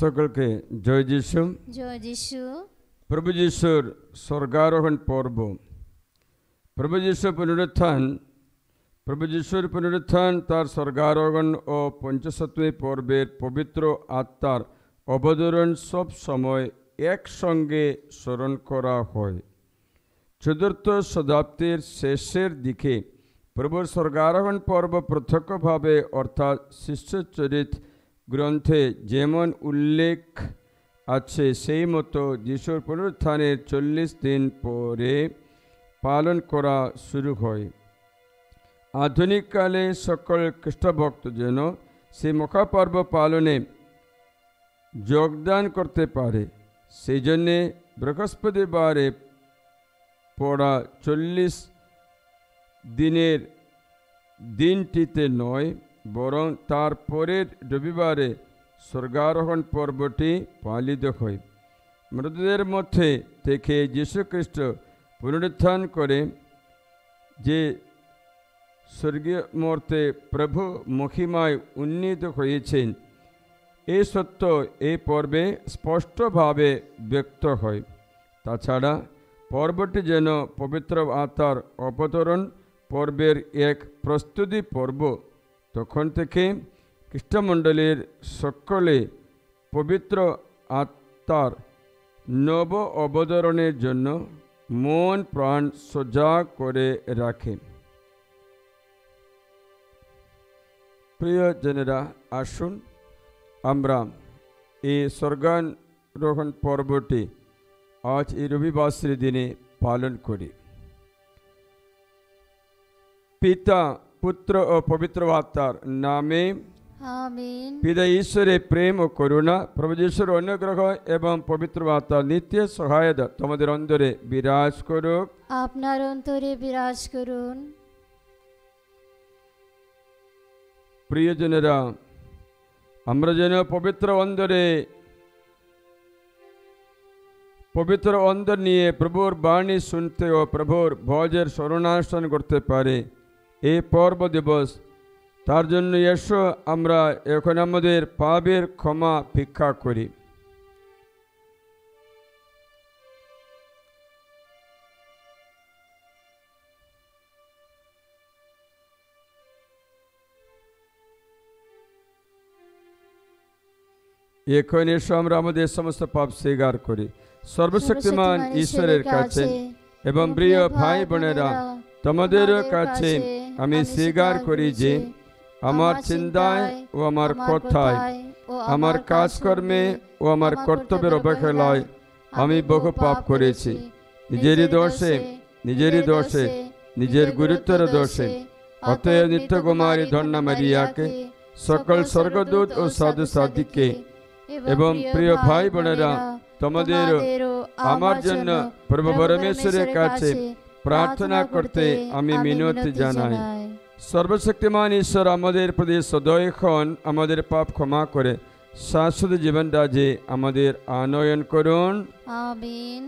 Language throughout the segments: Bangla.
সকলকে জয় যিশু। জয় যিশু। প্রভু যিশুর স্বর্গারোহণ পর্ব। প্রভু যিশুর পুনরুত্থান তার স্বর্গারোহণ ও পঞ্চসপ্তমী পর্বের পবিত্র আত্মার অবতরণ সব সময় একসঙ্গে স্মরণ করা হয়। চতুর্থ শতাব্দীর শেষের দিকে প্রভুর স্বর্গারোহণ পর্ব প্রত্যক্ষভাবে অর্থাৎ শিষ্যচরিত গ্রন্থে যেমন উল্লেখ আছে সেই মতো যিশুর পুনরুত্থানের 40 দিন পরে পালন করা শুরু হয়। আধুনিককালে সকল খ্রিস্টভক্ত যেন সেই মহাপর্ব পালনে যোগদান করতে পারে, সেই জন্যে বৃহস্পতিবারে পড়া 40 দিনের দিনটিতে নয়, বরং তার পরের রবিবারে স্বর্গারোহণ পর্বটি পালিত হয়। মৃতদের মধ্যে থেকে যীশুখ্রিস্ট পুনরুত্থান করে যে স্বর্গীয় মূর্তে প্রভু মহিমায় উন্নীত হয়েছেন, এই সত্য এই পর্বে স্পষ্টভাবে ব্যক্ত হয়। তাছাড়া পর্বটি যেন পবিত্র আত্মার অবতরণ পর্বের এক প্রস্তুতি পর্ব। তখন থেকে খ্রিস্টমণ্ডলীর সকলে পবিত্র আত্মার নব অবতরণের জন্য মন প্রাণ সজাগ করে রাখে। প্রিয়জনেরা, আসুন আমরা এই স্বর্গারোহণ পর্বটি আজ এই রবিবাসের দিনে পালন করি। পিতা, পুত্র ও পবিত্র আত্মার নামে আমিন। পিতা ঈশ্বরের প্রেম ও করুণা, প্রভু যিশুর অনুগ্রহ এবং পবিত্র আত্মার নিত্য সহায়তা তোমাদের অন্তরে বিরাজ করুক। আপনার অন্তরে বিরাজ করুন। প্রিয়জনেরা, আমরা যেন পবিত্র অন্তর নিয়ে প্রভুর বাণী শুনতে ও প্রভুর ভোজের শরণানুষ্ঠান করতে পারে এই পর্ব দিবস। তার জন্য এসো আমরা এখন আমাদের পাপের ক্ষমা ভিক্ষা করি। এখন এসো আমরা আমাদের সমস্ত পাপ স্বীকার করি সর্বশক্তিমান ঈশ্বরের কাছে, এবং প্রিয় ভাই বোনেরা, তোমাদেরও কাছে আমি স্বীকার করি যে আমার চিন্তায় ও আমার কথায়, আমার কাজকর্মে ও আমার কর্তব্যের অবহেলায় আমি বহু পাপ করেছি। নিজের দোষে নিজের গুরুত্বের দোষে। অতএব নিত্য কুমারী ধন্যা মারিয়াকে, সকল স্বর্গদূত ও সাধু সাধিকে এবং প্রিয় ভাই বোনেরা, তোমাদেরও আমার জন্য প্রভু পরমেশ্বরের কাছে প্রার্থনা করতে আমি মিনতি জানাই। সর্বশক্তিমান ঈশ্বর আমাদের প্রতি সদয় হন, আমাদের পাপ ক্ষমা করে শাশ্বত জীবন রাজে আমাদের আনয়ন করুন। আমিন।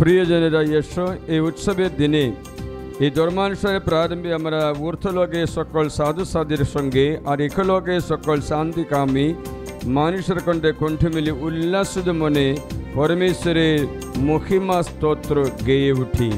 প্রিয়জনেরা, এসো এই উৎসবের দিনে এই ধর্মানুসারে প্রারম্ভে আমরা ঊর্ধ্বলোকে সকল সাধু সাধুর সঙ্গে আর ইহলোকে সকল শান্তিকামী মানুষের কণ্ঠে কণ্ঠ মিলে উল্লাসিত মনে পরমেশ্বরের মহিমা স্তোত্র গেয়ে উঠি।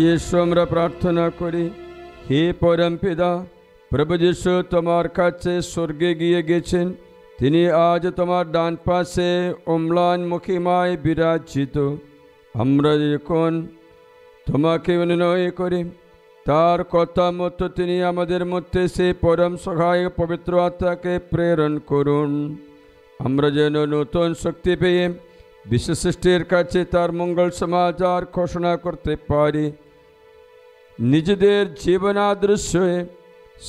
ইয়েশু আমরা প্রার্থনা করি, হে পরম পিতা, প্রভু যিশু তোমার কাছে স্বর্গে গিয়ে গেছেন, তিনি আজ তোমার ডান পাশে অম্লান মহিমায় বিরাজিত। আমরা যখন তোমাকে অনুনয় করি, তার কথা মতো তিনি আমাদের মধ্যে সে পরম সহায় পবিত্র আত্মাকে প্রেরণ করুন। আমরা যেন নতুন শক্তি পেয়ে বিশ্ব সৃষ্টির কাছে তার মঙ্গল সমাচার ঘোষণা করতে পারি। নিজেদের জীবনাদর্শে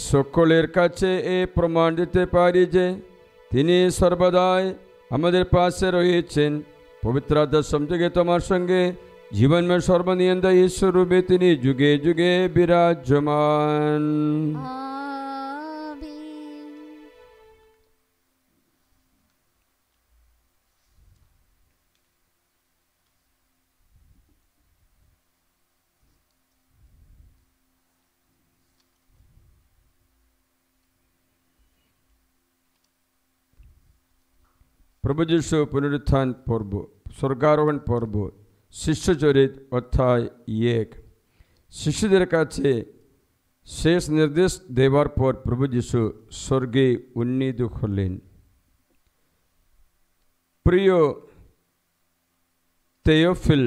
সকলের কাছে এ প্রমাণ দিতে পারি যে তিনি সর্বদাই আমাদের পাশে রয়েছেন। পবিত্র আত্মার সংযোগে তোমার সঙ্গে जीवन में सर्वनियंता ईश्वर रूपे तिनी जुगे जुगे विराजमान। आमीन। प्रभु यीशु पुनरुत्थान पर्व, स्वर्गारोहण पर्व, शिष्यचरित अध्याय 1। शिष्यদের কাছে শেষ নির্দেশ দেওয়ার পর প্রভু যীশু স্বর্গে উন্নীত হলেন। প্রিয় তেওফিল,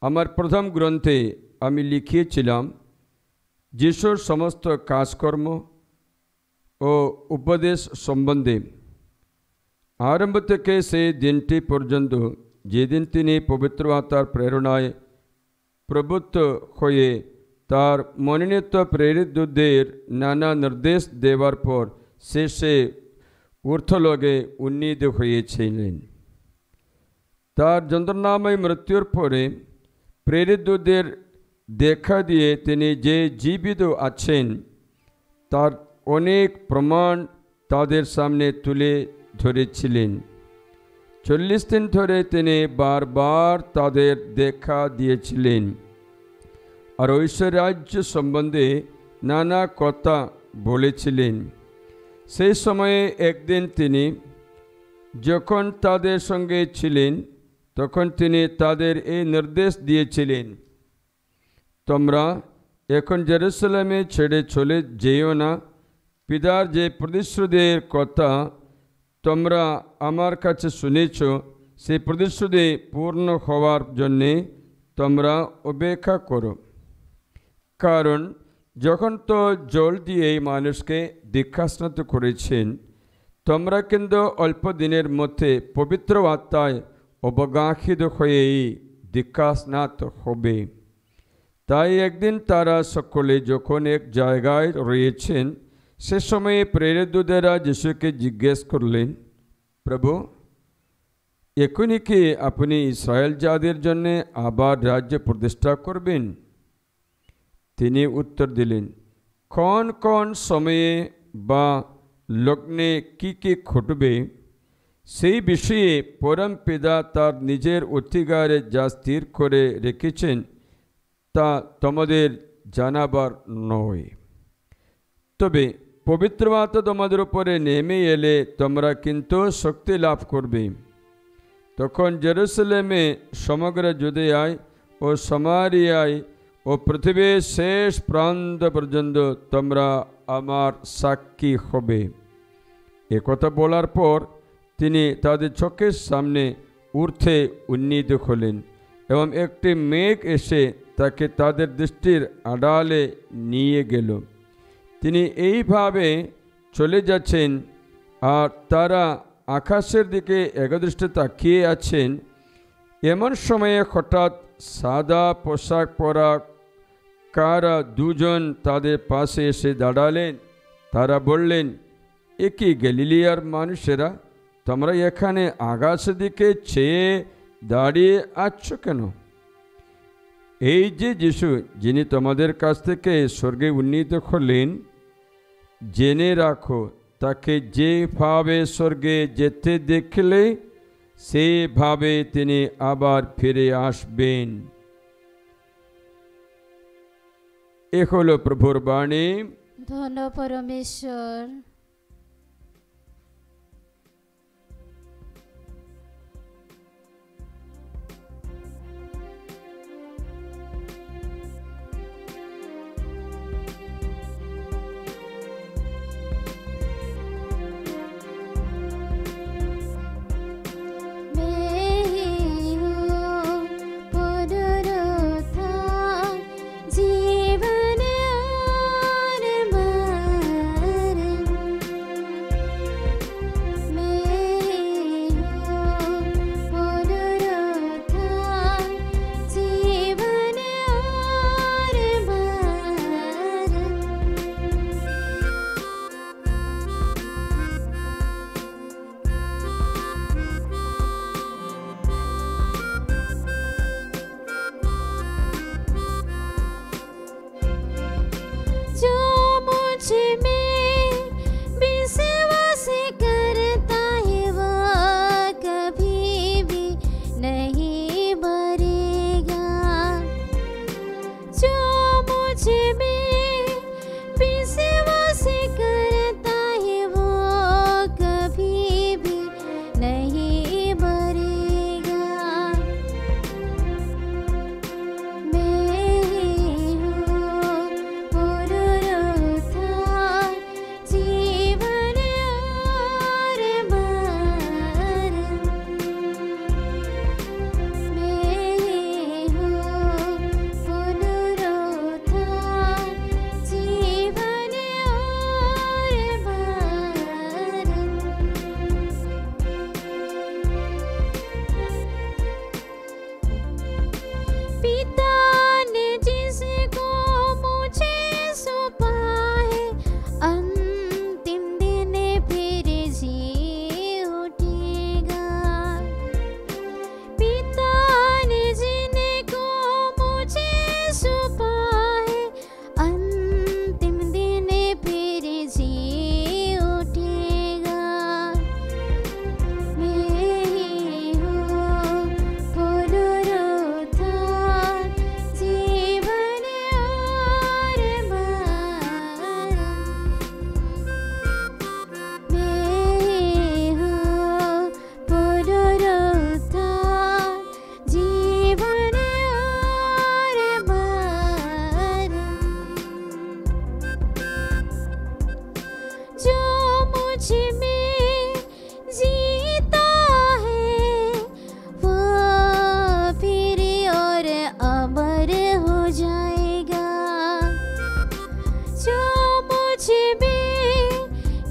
আমার প্রথম গ্রন্থে আমি লিখিয়েছিলাম যীশুর সমস্ত কাজকর্ম ও উপদেশ সম্বন্ধে। আরম্ভ থেকে সেই দিনটি পর্যন্ত যেদিন তিনি পবিত্র আত্মার প্রেরণায় প্রবুদ্ধ হয়ে তার মনোনীত প্রেরিত দূতদের নানা নির্দেশ দেওয়ার পর শেষে ঊর্ধ্বলোকে উন্নীত হয়েছিলেন। তার যন্ত্রণাময় মৃত্যুর পরে প্রেরিত দূতদের দেখা দিয়ে তিনি যে জীবিত আছেন তার অনেক প্রমাণ তাদের সামনে তুলে ধরেছিলেন। 40 দিন ধরে তিনি বারবার তাদের দেখা দিয়েছিলেন আর ঐশ্বরাজ্য সম্বন্ধে নানা কথা বলেছিলেন। সেই সময়ে একদিন তিনি যখন তাদের সঙ্গে ছিলেন তখন তিনি তাদের এই নির্দেশ দিয়েছিলেন, তোমরা এখন জেরুজালেমে ছেড়ে চলে যেও না। পিতার যে প্রতিশ্রুতির কথা তোমরা আমার কাছে শুনেছ সেই প্রতিশ্রুতি পূর্ণ হওয়ার জন্যে তোমরা অপেক্ষা করো। কারণ যখন তো জল দিয়েই মানুষকে দীক্ষাস্নাত করেছেন, তোমরা কিন্তু অল্প দিনের মধ্যে পবিত্র আত্মায় অবগাহিত হয়েই দীক্ষাস্নাত হবে। তাই একদিন তারা সকলে যখন এক জায়গায় রয়েছেন সে সময়ে প্রেরিত দূতেরা যিশুকে জিজ্ঞেস করলেন, প্রভু, এখনই কি আপনি ইসরায়েল জাতির জন্য আবার রাজ্য প্রতিষ্ঠা করবেন? তিনি উত্তর দিলেন, কোন কোন সময়ে বা লগ্নে কি কি ঘটবে সেই বিষয়ে পরম পিতা তার নিজের অধিকারে যা স্থির করে রেখেছেন তা তোমাদের জানাবার নয়। তবে পবিত্র আত্মা তোমাদের উপরে নেমে এলে তোমরা কিন্তু শক্তি লাভ করবে। তখন জেরুজালেমে, সমগ্র জুদেয়ায় ও সামারিয়ায় ও পৃথিবীর শেষ প্রান্ত পর্যন্ত তোমরা আমার সাক্ষী হবে। একথা বলার পর তিনি তাদের চোখের সামনে ঊর্ধ্বে উন্নীত হলেন এবং একটি মেঘ এসে তাকে তাদের দৃষ্টির আড়ালে নিয়ে গেল। তিনি এইভাবে চলে যাচ্ছেন আর তারা আকাশের দিকে একদৃষ্টে তাকিয়ে আছেন। এমন সময়ে হঠাৎ সাদা পোশাক পরা কারা দুজন তাদের পাশে এসে দাঁড়ালেন। তারা বললেন, এ কি গলিলিয়ার মানুষেরা, তোমরা এখানে আকাশের দিকে চেয়ে দাঁড়িয়ে আছো কেন? এই যে যিশু, যিনি তোমাদের কাছ থেকে স্বর্গে উন্নীত হলেন, জেনে রাখো তাকে যেভাবে স্বর্গে যেতে দেখলে সেভাবে তিনি আবার ফিরে আসবেন। এ হলো প্রভুর বাণী। ধন্য পরমেশ্বর। जीवन और मरण मुझ में विश्वास करता है वो कभी भी नहीं मरेगा। जो मुझ में विश्वास करता है वो कभी भी नहीं मरेगा। मैं ही हूँ पुनरुत्थान जीवन और मरण। मैं ही हूँ पुनरुत्थान जीवन और मरण। पिता ने जिसको मुझे सौंपा है अंतिम दिन फिर जी उठेगा। पिता ने जिनको मुझे सौंपा है अंतिम दिन फिर जी उठेगा। मैं ही हूँ पुनरुत्थान जीवन और मरण। मैं ही हूँ पुनरुत्थान जीवन और मरण। जो मुझ में जीता है वो फिर और अमर हो जाएगा। जो मुझ में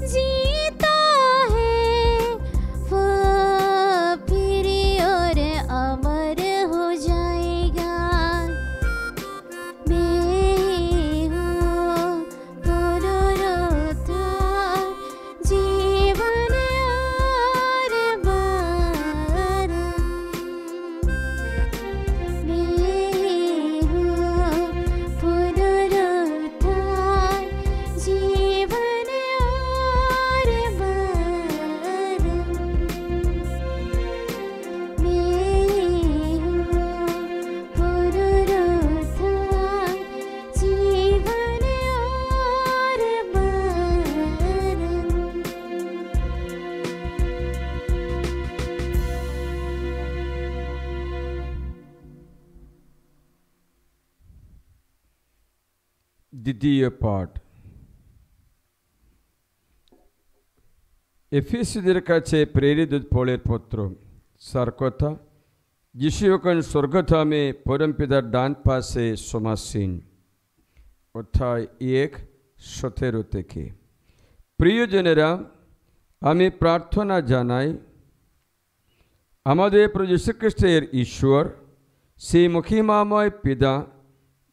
जीता है वो फिर और अमर हो जाएगा। मैं ही हूँ पुनरुत्थान जीवन और मरण। मैं ही हूँ पुनरुत्थान जीवन और मरण। मैं ही हूँ पुनरुत्थान जीवन और मरण। দ্বিতীয় পাঠ। এফেসীয়দের কাছে প্রেরিত পৌলের পত্র। সার কথা, যিশু এখন স্বর্গধামে পরমপিতার ডান পাশে সমাসীন। অধ্যায় 1:17 থেকে। প্রিয়জনেরা, আমি প্রার্থনা জানাই আমাদের প্রভু যীশু খ্রিস্টের ঈশ্বর, সেই মহিমাময় পিতা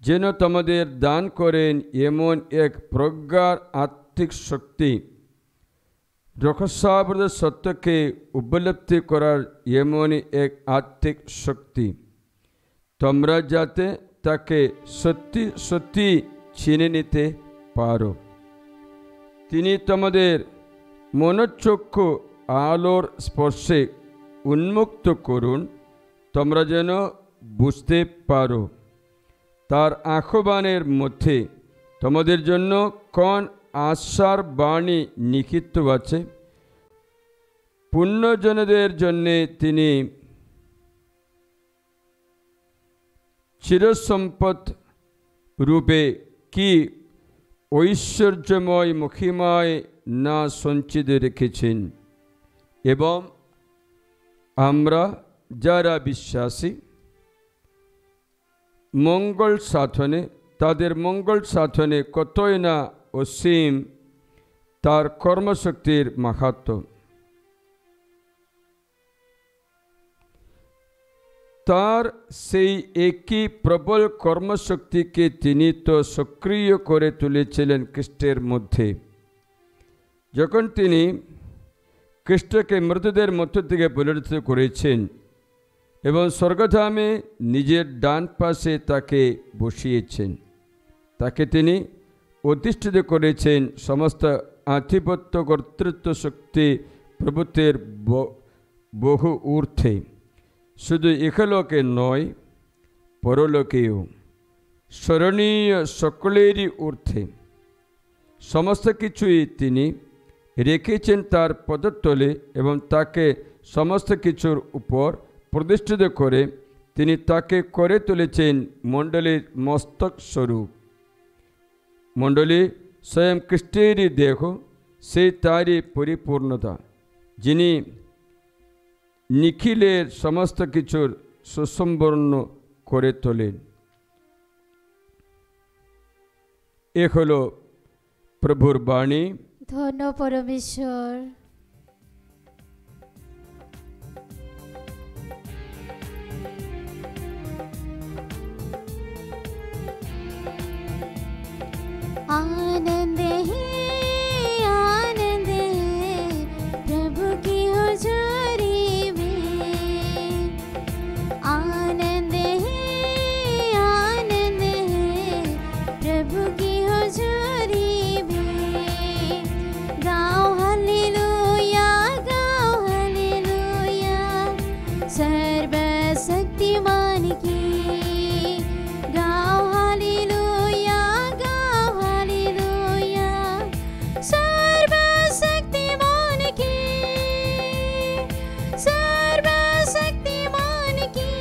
যেন তোমাদের দান করেন এমন এক প্রজ্ঞার আত্মিক শক্তি, রহস্যাবৃত সত্যকে উপলব্ধি করার এমনই এক আত্মিক শক্তি, তোমরা যাতে তাকে সত্যি সত্যি চিনে নিতে পারো। তিনি তোমাদের মনোচক্ষু আলোর স্পর্শে উন্মুক্ত করুন, তোমরা যেন বুঝতে পারো তার আহ্বানের মধ্যে তোমাদের জন্য কোন আশার বাণী নিহিত আছে। পুণ্যজনদের জন্যে তিনি চিরসম্পদ রূপে কি ঐশ্বর্যময় মহিমায় না সঞ্চিত রেখেছেন, এবং আমরা যারা বিশ্বাসী মঙ্গল সাধনে তাদের মঙ্গল সাধনে কতই না অসীম তার কর্মশক্তির মাহাত্ম্য। তার সেই একই প্রবল কর্মশক্তিকে তিনি তো সক্রিয় করে তুলেছিলেন খ্রিস্টের মধ্যে, যখন তিনি খ্রিস্টকে মৃতদের মধ্য থেকে পুনরুত্থিত করেছেন এবং স্বর্গধামে নিজের ডান পাশে তাকে বসিয়েছেন। তাকে তিনি অধিষ্ঠিত করেছেন সমস্ত আধিপত্য কর্তৃত্ব শক্তি প্রভুত্বের বহু ঊর্ধ্বে, শুধু ইহলোকে নয় পরলোকেও, স্মরণীয় সকলেরই ঊর্ধ্বে। সমস্ত কিছুই তিনি রেখেছেন তার পদতলে এবং তাকে সমস্ত কিছুর উপর প্রতিষ্ঠিত করে তিনি তাকে করে তুলেছেন মণ্ডলীর মস্তক স্বরূপ। মণ্ডলী স্বয়ং খ্রিস্টেরই দেহ, সেই তারই পরিপূর্ণতা, যিনি নিখিলের সমস্ত কিছুর সুসম্পন্ন করে তোলেন। এ হল প্রভুর বাণী। ধন্য পরমেশ্বর। आनंद है प्रभु की हुजूरी में, आनंद है प्रभु की हुजूरी में। गाओ हालेलुया सर्वशक्तिमान की, गाओ हालेलुया सर्वशक्तिमान की, सर्वशक्तिमान की।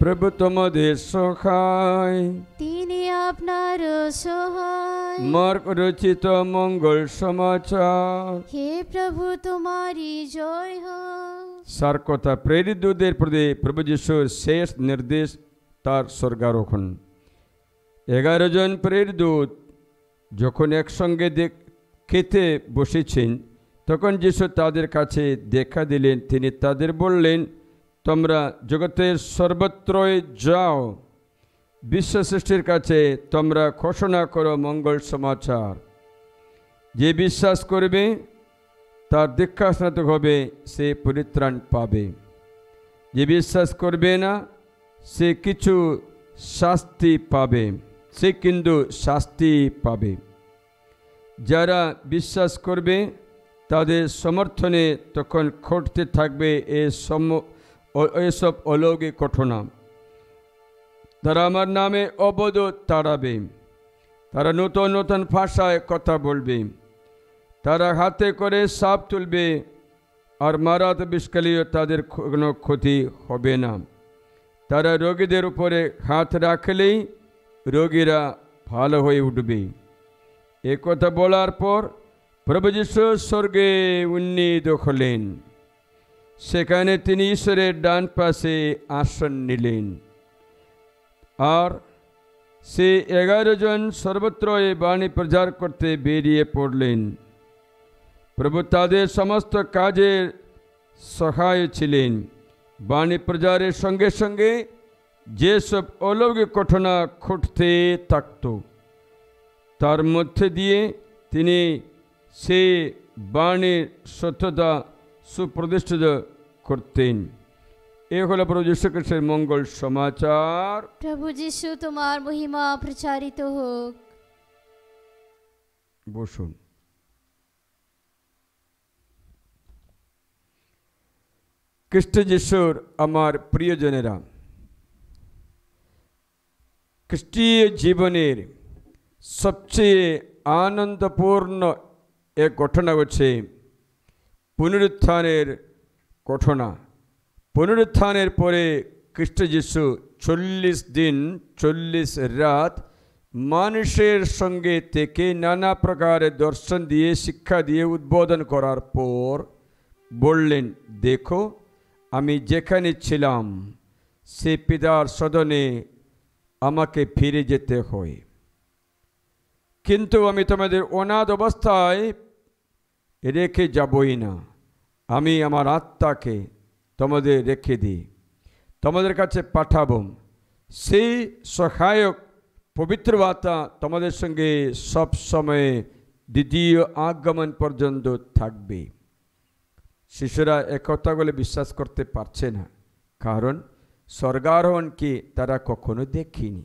প্রভু তোমাদের সহায়, তিনি আপনার সহায়। মার্ক রচিত মঙ্গল সমাচার। হে প্রভু তোমারি জয় হোক। সার কথা, প্রেরিত দূতদের প্রতি প্রভু যিশুর শেষ নির্দেশ তার স্বর্গারোহণ। 11 জন প্রেরিত দূত যখন একসঙ্গে খেতে বসেছেন, তখন যিশু তাদের কাছে দেখা দিলেন। তিনি তাদের বললেন, তোমরা জগতের সর্বত্রই যাও, বিশ্ব সৃষ্টির কাছে তোমরা ঘোষণা করো মঙ্গল সমাচার। যে বিশ্বাস করবে তার দীক্ষা স্নাতক হবে, সে পরিত্রাণ পাবে। যে বিশ্বাস করবে না সে কিছু শাস্তি পাবে, সে কিন্তু শাস্তি পাবে। যারা বিশ্বাস করবে তাদের সমর্থনে তখন ঘটতে থাকবে এসব অলৌকিক ঘটনা। তারা আমার নামে অবধ তাড়াবে, তারা নতুন নতুন ভাষায় কথা বলবে, তারা হাতে করে সাপ তুলবে, আর মারাত্মক বিষকালীয় তাদের কোনো ক্ষতি হবে না। তারা রোগীদের উপরে হাত রাখলেই রোগীরা ভালো হয়ে উঠবে। এ কথা বলার পর প্রভু যিশু স্বর্গে উন্নীত হলেন। সেখানে তিনি ঈশ্বরের ডান পাশে আসন নিলেন। আর সে 11 জন সর্বত্র এই বাণী প্রচার করতে বেরিয়ে পড়লেন। প্রভু তাদের সমস্ত কাজের সহায় ছিলেন। বাণী প্রচারের সঙ্গে সঙ্গে যেসব অলৌকিক ঘটনা ঘটতে থাকত, তার মধ্যে দিয়ে তিনি সেই বাণীর সত্যতা সুপ্রতিষ্ঠিত করতেন। এ হলো প্রভু যীশু খ্রিস্টের মঙ্গল সমাচার। প্রভু যীশু তোমার মহিমা প্রচারিত হোক। বসুন। খ্রিস্ট যিশুর আমার প্রিয়জনেরা, খ্রিস্টীয় জীবনের সবচেয়ে আনন্দপূর্ণ এক ঘটনা হচ্ছে পুনরুত্থানের ঘটনা। পুনরুত্থানের পরে খ্রিস্ট যিশু 40 দিন 40 রাত মানুষের সঙ্গে থেকে নানা প্রকারের দর্শন দিয়ে, শিক্ষা দিয়ে, উদ্বোধন করার পর বললেন, দেখো আমি যেখানে ছিলাম সে পিতার সদনে আমাকে ফিরে যেতে হয়, কিন্তু আমি তোমাদের অনাথ অবস্থায় রেখে যাবই না। আমি আমার আত্মাকে তোমাদের রেখে দিই, তোমাদের কাছে পাঠাবো। সেই সহায়ক পবিত্র আত্মা তোমাদের সঙ্গে সব সময় দ্বিতীয় আগমন পর্যন্ত থাকবে। শিশুরা একথাগুলো বিশ্বাস করতে পারছে না, কারণ স্বর্গারোহণকে তারা কখনো দেখেনি।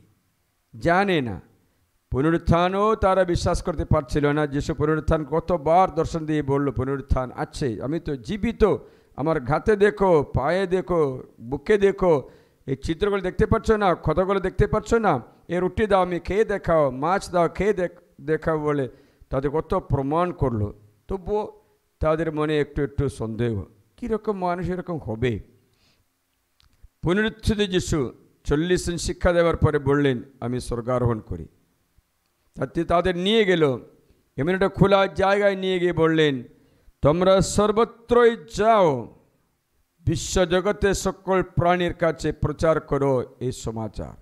জানে না। পুনরুত্থানও তারা বিশ্বাস করতে পারছিল না। যিশু পুনরুত্থান কতবার দর্শন দিয়ে বলল, পুনরুত্থান আছে, আমি তো জীবিত, আমার ঘাতে দেখো, পায়ে দেখো, বুকে দেখো, এই চিত্রগুলো দেখতে পাচ্ছ না, ক্ষতগুলো দেখতে পাচ্ছ না, এ রুটি দাও, আমি খেয়ে দেখাও, মাছ দাও, খেয়ে দেখাও বলে তাদের কত প্রমাণ করলো। তবুও তাদের মনে একটু একটু সন্দেহ, কীরকম মানুষ এরকম হবে। পুনরুত্থিত যিশু 40 দিন শিক্ষা দেওয়ার পরে বললেন, আমি স্বর্গারোহণ করি। তাদের নিয়ে গেল এমন একটা খোলা জায়গায়, নিয়ে গিয়ে বললেন, তোমরা সর্বত্রই যাও, বিশ্বজগতে সকল প্রাণীর কাছে প্রচার করো এই সমাচার।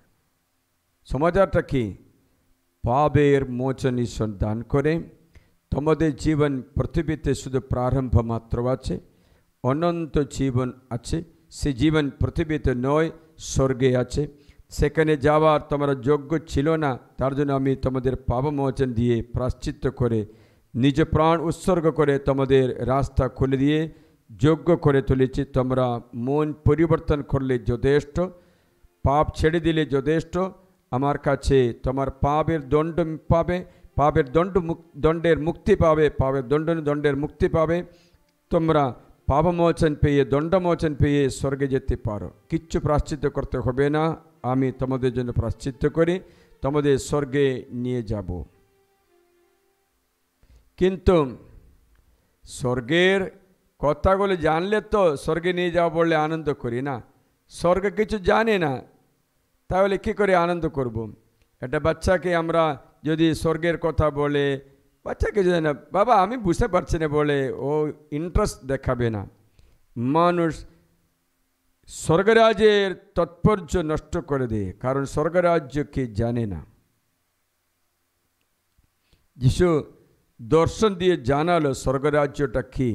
সমাচারটা কি? পাপের মোচন ঈশ্বর দান করে। তোমাদের জীবন পৃথিবীতে শুধু প্রারম্ভ মাত্র আছে, অনন্ত জীবন আছে। সে জীবন পৃথিবীতে নয়, স্বর্গে আছে। সেখানে যাওয়ার তোমরা যোগ্য ছিল না, তার জন্য আমি তোমাদের পাপমোচন দিয়ে, প্রায়শ্চিত্ত করে, নিজ প্রাণ উৎসর্গ করে তোমাদের রাস্তা খুলে দিয়ে যোগ্য করে তুলেছি। তোমরা মন পরিবর্তন করলে যথেষ্ট, পাপ ছেড়ে দিলে যথেষ্ট। আমার কাছে তোমার পাপের দণ্ড পাবে, পাপের দণ্ডের মুক্তি পাবে, পাপের দণ্ডের মুক্তি পাবে। তোমরা পাপমোচন পেয়ে, দণ্ডমোচন পেয়ে স্বর্গে যেতে পারো। কিচ্ছু প্রায়শ্চিত্ত করতে হবে না, আমি তোমাদের জন্য প্রায়শ্চিত্ত করি, তোমাদের স্বর্গে নিয়ে যাব। কিন্তু স্বর্গের কথাগুলো জানলে তো স্বর্গে নিয়ে যাওয়া বললে আনন্দ করি না। স্বর্গ কিছু জানে না, তাহলে কি করে আনন্দ করব? একটা বাচ্চাকে আমরা যদি স্বর্গের কথা বলে, বাচ্চাকে জানে না, বাবা আমি বুঝতে পারছি না বলে, ও ইন্টারেস্ট দেখাবে না। মানুষ স্বর্গরাজ্যের তাৎপর্য নষ্ট করে দেয়, কারণ স্বর্গরাজ্যকে জানে না। যিশু দর্শন দিয়ে জানালো স্বর্গরাজ্যটা কি।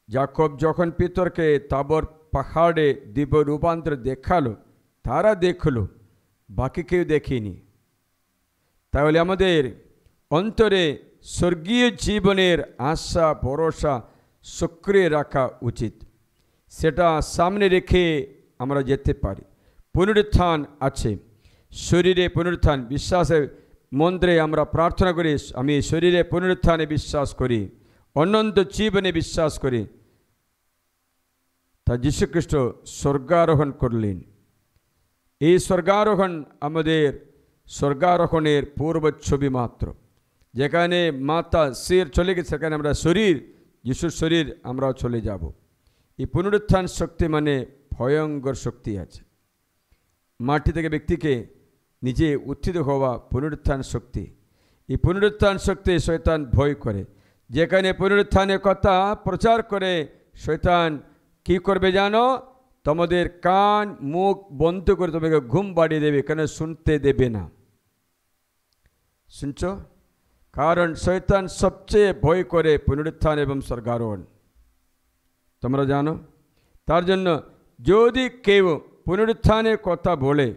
যাকব যখন পিতরকে তাবর পাহাড়ে দিব্য রূপান্তর দেখালো, তারা দেখলো, বাকি কেউ দেখেনি। তাহলে আমাদের অন্তরে স্বর্গীয় জীবনের আশা ভরসা সক্রিয় রাখা উচিত। সেটা সামনে রেখে আমরা যেতে পারি। পুনরুত্থান আছে, শরীরে পুনরুত্থান। বিশ্বাসের মন্ত্রে আমরা প্রার্থনা করি, আমি শরীরে পুনরুত্থানে বিশ্বাস করি, অনন্ত জীবনে বিশ্বাস করি। তা যীশুখ্রিস্ট স্বর্গারোহণ করলেন। এই স্বর্গারোহণ আমাদের স্বর্গারোহণের পূর্ব ছবি মাত্র। যেখানে মাথা শির চলে গেছে, সেখানে আমরা শরীর, যিশুর শরীর, আমরাও চলে যাব। এই পুনরুত্থান শক্তি মানে ভয়ঙ্কর শক্তি আছে। মাটি থেকে ব্যক্তিকে নিজে উত্থিত হওয়া পুনরুত্থান শক্তি। এই পুনরুত্থান শক্তি শয়তান ভয় করে। যেখানে পুনরুত্থানের কথা প্রচার করে, শয়তান কি করবে জানো? তোমাদের কান মুখ বন্ধ করে তোমাকে ঘুম বাড়িয়ে দেবে, কেন শুনতে দেবে না। শুনছ? কারণ শয়তান সবচেয়ে ভয় করে পুনরুত্থান এবং স্বর্গারোহণ, তোমরা জানো। তার জন্য যদি কেউ পুনরুত্থানের কথা বলে,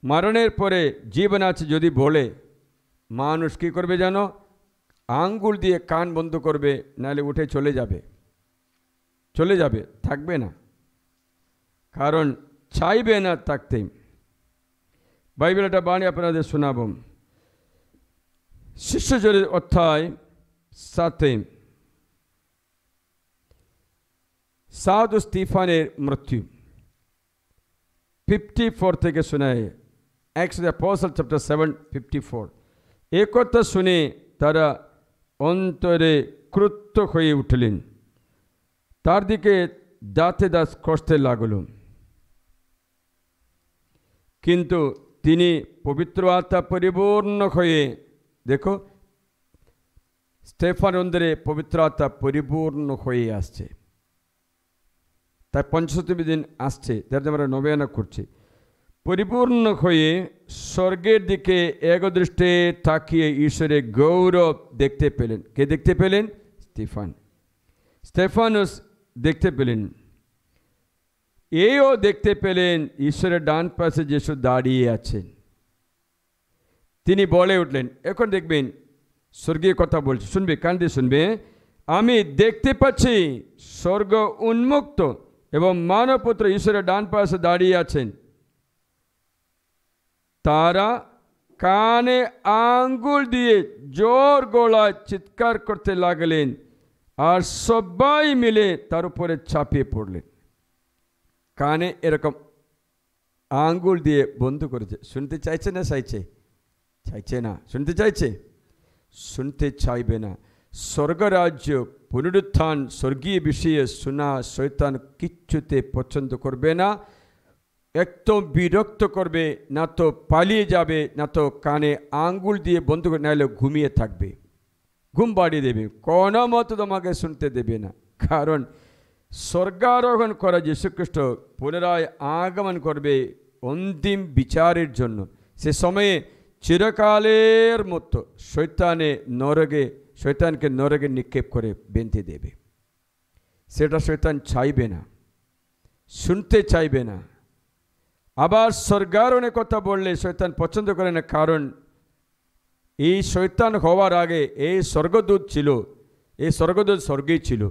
মরণের পরে জীবন আছে যদি বলে, মানুষ কী করবে জানো? আঙ্গুল দিয়ে কান বন্ধ করবে, নাহলে উঠে চলে যাবে, থাকবে না। কারণ চাইবে না থাকতে। বাইবেলটা বাণী আপনাদের শোনাব। শিষ্যচরিত অধ্যায় 7 সাধ স্টিফানের মৃত্যু 54 থেকে শোনায়। Acts of the Apostles chapter 7:54। এ কথা শুনে তারা অন্তরে ক্রুদ্ধ হয়ে উঠলেন, তার দিকে দাঁতে দাঁত কষতে লাগল। কিন্তু তিনি পবিত্র আত্মা পরিপূর্ণ হয়ে, দেখো স্টেফান অন্তরে পবিত্র আত্মা পরিপূর্ণ হয়ে আসছে। তাই 75 দিন আসছে, যাতে আমরা নবায়ন করছি। পরিপূর্ণ হয়ে স্বর্গের দিকে একদৃষ্টে তাকিয়ে ঈশ্বরের গৌরব দেখতে পেলেন। কে দেখতে পেলেন? স্টেফানস দেখতে পেলেন। এও দেখতে পেলেন ঈশ্বরের ডান পাশে যিশু দাঁড়িয়ে আছেন। তিনি বলে উঠলেন, এখন দেখবেন স্বর্গীয় কথা বলছে, শুনবে, কান দিয়ে শুনবে। আমি দেখতে পাচ্ছি স্বর্গ উন্মুক্ত এবং মানবপুত্র ঈশ্বরের ডান পাশে দাঁড়িয়ে আছেন। তারা কানে আঙ্গুল দিয়ে জোর গলায় চিৎকার করতে লাগলেন আর সবাই মিলে তার উপরে ছাপিয়ে পড়লেন। কানে এরকম আঙ্গুল দিয়ে বন্ধ করেছে। শুনতে চাইছে না? চাইছে না। শুনতে চাইছে? শুনতে চাইবে না। স্বর্গরাজ্য, পুনরুত্থান, স্বর্গীয় বিষয়ে শোনা শয়তান কিচ্ছুতে পছন্দ করবে না। একদম বিরক্ত করবে, না তো পালিয়ে যাবে, না তো কানে আঙ্গুল দিয়ে বন্ধ করে, নাহলে ঘুমিয়ে থাকবে, ঘুম বাড়িয়ে দেবে, কোনো মতো তোমাকে শুনতে দেবে না। কারণ স্বর্গারোহণ করা যীশুখ্রিস্ট পুনরায় আগমন করবে অন্তিম বিচারের জন্য। সে সময়ে চিরকালের মতো শয়তানকে নরকে নিক্ষেপ করে বেঁধে দেবে। সেটা শয়তান চাইবে না, শুনতে চাইবে না। আবার স্বর্গারোহণের কথা বললে শয়তান পছন্দ করে না, কারণ এই শয়তান হওয়ার আগে এই স্বর্গদূত ছিল, এই স্বর্গদূত স্বর্গেই ছিল,